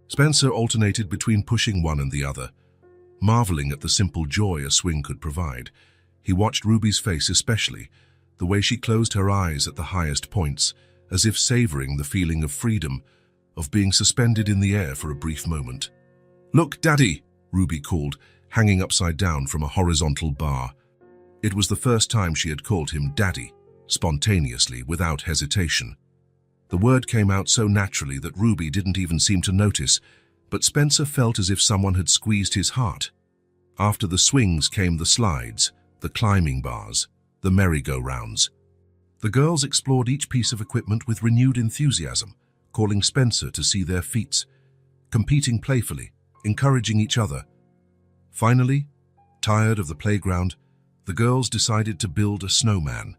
Spencer alternated between pushing one and the other, marveling at the simple joy a swing could provide. He watched Ruby's face especially, the way she closed her eyes at the highest points, as if savoring the feeling of freedom, of being suspended in the air for a brief moment. "Look, Daddy!" Ruby called, hanging upside down from a horizontal bar. It was the first time she had called him Daddy, spontaneously, without hesitation. The word came out so naturally that Ruby didn't even seem to notice, but Spencer felt as if someone had squeezed his heart. After the swings came the slides, the climbing bars, the merry-go-rounds. The girls explored each piece of equipment with renewed enthusiasm, calling Spencer to see their feats, competing playfully, encouraging each other. Finally, tired of the playground, the girls decided to build a snowman.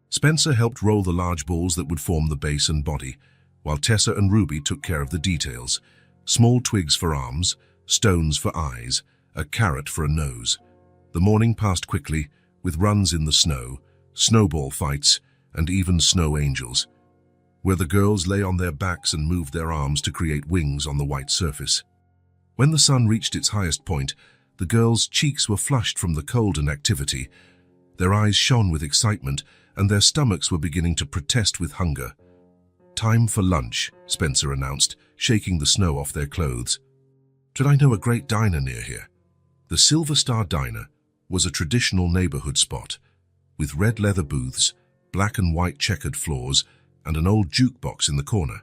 Spencer helped roll the large balls that would form the base and body, while Tessa and Ruby took care of the details: small twigs for arms, stones for eyes, a carrot for a nose. The morning passed quickly, with runs in the snow, snowball fights, and even snow angels, where the girls lay on their backs and moved their arms to create wings on the white surface. When the sun reached its highest point, the girls' cheeks were flushed from the cold and activity. Their eyes shone with excitement, and their stomachs were beginning to protest with hunger. "Time for lunch," Spencer announced, shaking the snow off their clothes. "Did I know a great diner near here?" The Silver Star Diner was a traditional neighborhood spot, with red leather booths, black and white checkered floors, and an old jukebox in the corner.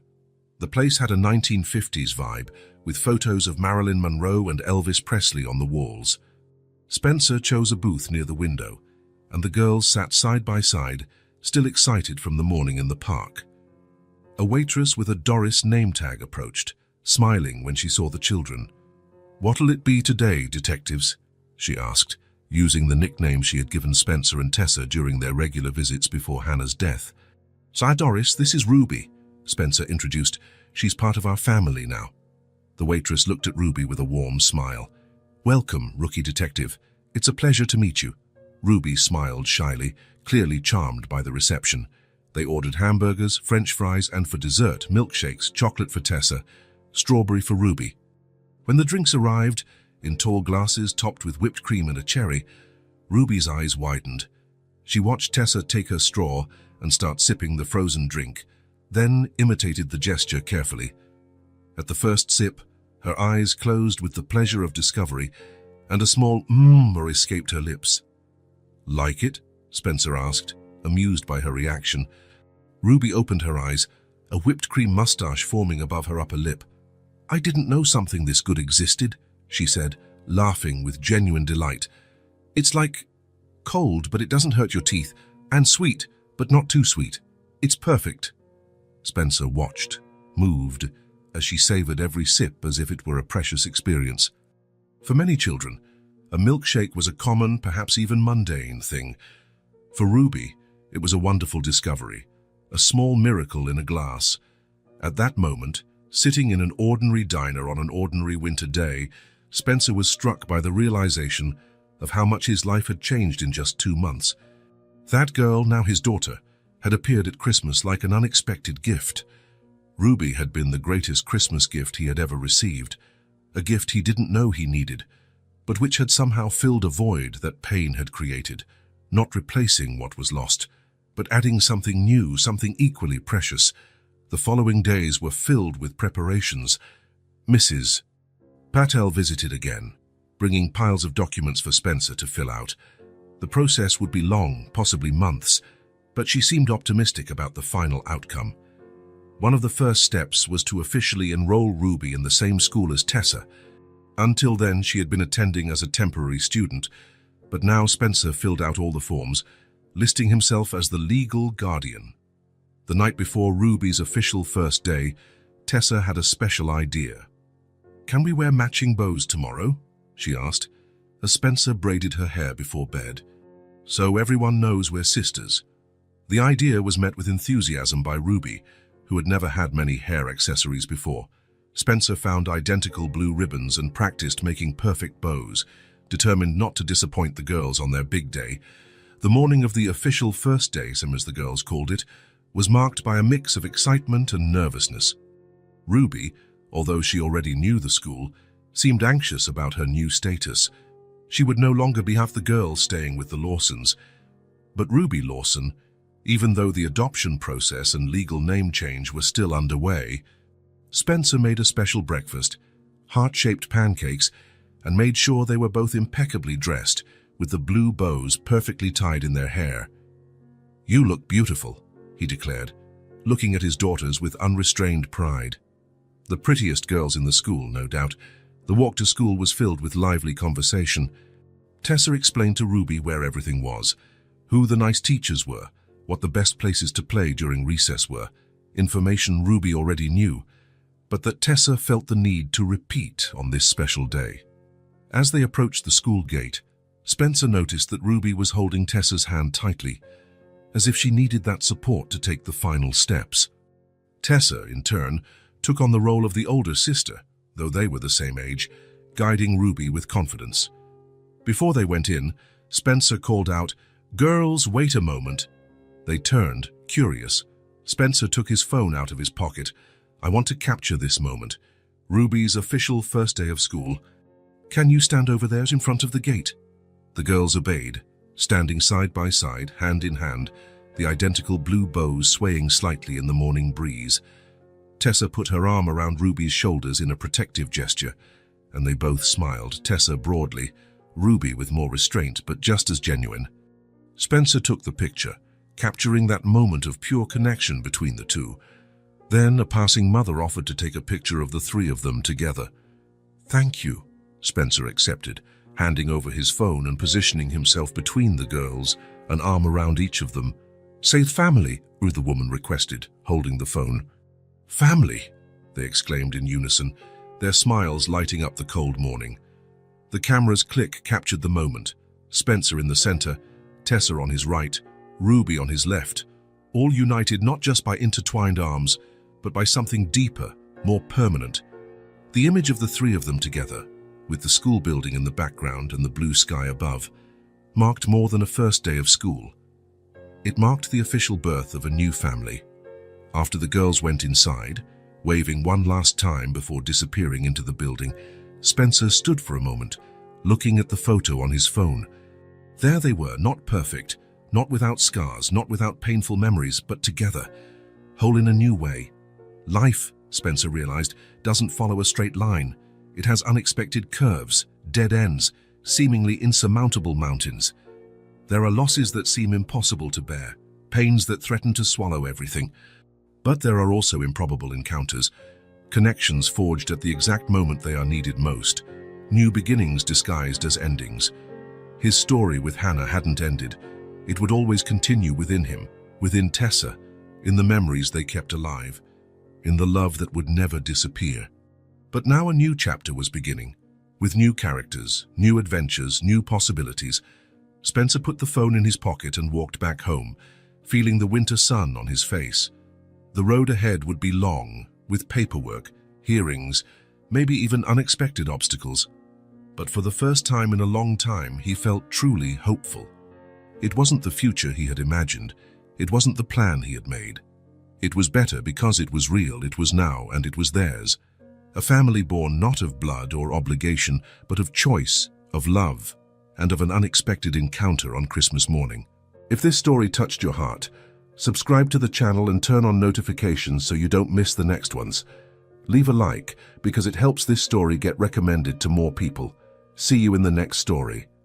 The place had a 1950s vibe, with photos of Marilyn Monroe and Elvis Presley on the walls. Spencer chose a booth near the window, and the girls sat side by side, still excited from the morning in the park. A waitress with a Doris name tag approached, smiling when she saw the children. "What'll it be today, detectives?" she asked, using the nickname she had given Spencer and Tessa during their regular visits before Hannah's death. "Sir Doris, this is Ruby," Spencer introduced. "She's part of our family now." The waitress looked at Ruby with a warm smile. "Welcome, rookie detective. It's a pleasure to meet you." Ruby smiled shyly, clearly charmed by the reception. They ordered hamburgers, French fries, and for dessert, milkshakes, chocolate for Tessa, strawberry for Ruby. When the drinks arrived, in tall glasses topped with whipped cream and a cherry, Ruby's eyes widened. She watched Tessa take her straw and start sipping the frozen drink, then imitated the gesture carefully. At the first sip, her eyes closed with the pleasure of discovery, and a small murmur escaped her lips. "Like it?" Spencer asked, amused by her reaction. Ruby opened her eyes, a whipped cream mustache forming above her upper lip. "I didn't know something this good existed," she said, laughing with genuine delight. "It's like cold, but it doesn't hurt your teeth, and sweet, but not too sweet. It's perfect." Spencer watched, moved, as she savored every sip as if it were a precious experience. For many children, a milkshake was a common, perhaps even mundane thing. For Ruby, it was a wonderful discovery, a small miracle in a glass. At that moment, sitting in an ordinary diner on an ordinary winter day, Spencer was struck by the realization of how much his life had changed in just 2 months. That girl, now his daughter, had appeared at Christmas like an unexpected gift. Ruby had been the greatest Christmas gift he had ever received, a gift he didn't know he needed, but which had somehow filled a void that pain had created, not replacing what was lost, but adding something new, something equally precious. The following days were filled with preparations. Mrs. Patel visited again, bringing piles of documents for Spencer to fill out. The process would be long, possibly months, but she seemed optimistic about the final outcome. One of the first steps was to officially enroll Ruby in the same school as Tessa. Until then, she had been attending as a temporary student, but now Spencer filled out all the forms, listing himself as the legal guardian. The night before Ruby's official first day, Tessa had a special idea. "Can we wear matching bows tomorrow?" she asked, as Spencer braided her hair before bed. "So everyone knows we're sisters." The idea was met with enthusiasm by Ruby, who had never had many hair accessories before. Spencer found identical blue ribbons and practiced making perfect bows, determined not to disappoint the girls on their big day. The morning of the official first day, as the girls called it, was marked by a mix of excitement and nervousness. Ruby, although she already knew the school, seemed anxious about her new status. She would no longer be half the girls staying with the Lawsons. But Ruby Lawson, even though the adoption process and legal name change were still underway, Spencer made a special breakfast, heart-shaped pancakes, and made sure they were both impeccably dressed, with the blue bows perfectly tied in their hair. "You look beautiful," he declared, looking at his daughters with unrestrained pride. The prettiest girls in the school, no doubt. The walk to school was filled with lively conversation. Tessa explained to Ruby where everything was, who the nice teachers were, what the best places to play during recess were, information Ruby already knew, but that Tessa felt the need to repeat on this special day. As they approached the school gate, Spencer noticed that Ruby was holding Tessa's hand tightly, as if she needed that support to take the final steps. Tessa, in turn, took on the role of the older sister, though they were the same age, guiding Ruby with confidence. Before they went in, Spencer called out, "Girls, wait a moment." They turned, curious. Spencer took his phone out of his pocket. "I want to capture this moment. Ruby's official first day of school. Can you stand over there in front of the gate?" The girls obeyed, standing side by side, hand in hand, the identical blue bows swaying slightly in the morning breeze. Tessa put her arm around Ruby's shoulders in a protective gesture, and they both smiled, Tessa broadly, Ruby with more restraint, but just as genuine. Spencer took the picture, capturing that moment of pure connection between the two. Then a passing mother offered to take a picture of the three of them together. "Thank you," Spencer accepted, handing over his phone and positioning himself between the girls, an arm around each of them. "Say family," the woman requested, holding the phone. "Family," they exclaimed in unison, their smiles lighting up the cold morning. The camera's click captured the moment, Spencer in the center, Tessa on his right, Ruby on his left, all united not just by intertwined arms, but by something deeper, more permanent. The image of the three of them together, with the school building in the background and the blue sky above, marked more than a first day of school. It marked the official birth of a new family. After the girls went inside, waving one last time before disappearing into the building, Spencer stood for a moment, looking at the photo on his phone. There they were, not perfect, not without scars, not without painful memories, but together, whole in a new way. Life, Spencer realized, doesn't follow a straight line. It has unexpected curves, dead ends, seemingly insurmountable mountains. There are losses that seem impossible to bear, pains that threaten to swallow everything. But there are also improbable encounters, connections forged at the exact moment they are needed most, new beginnings disguised as endings. His story with Hannah hadn't ended. It would always continue within him, within Tessa, in the memories they kept alive, in the love that would never disappear. But now a new chapter was beginning, with new characters, new adventures, new possibilities. Spencer put the phone in his pocket and walked back home, feeling the winter sun on his face. The road ahead would be long, with paperwork, hearings, maybe even unexpected obstacles. But for the first time in a long time, he felt truly hopeful. It wasn't the future he had imagined. It wasn't the plan he had made. It was better because it was real, it was now, and it was theirs. A family born not of blood or obligation, but of choice, of love, and of an unexpected encounter on Christmas morning. If this story touched your heart, subscribe to the channel and turn on notifications so you don't miss the next ones. Leave a like because it helps this story get recommended to more people. See you in the next story.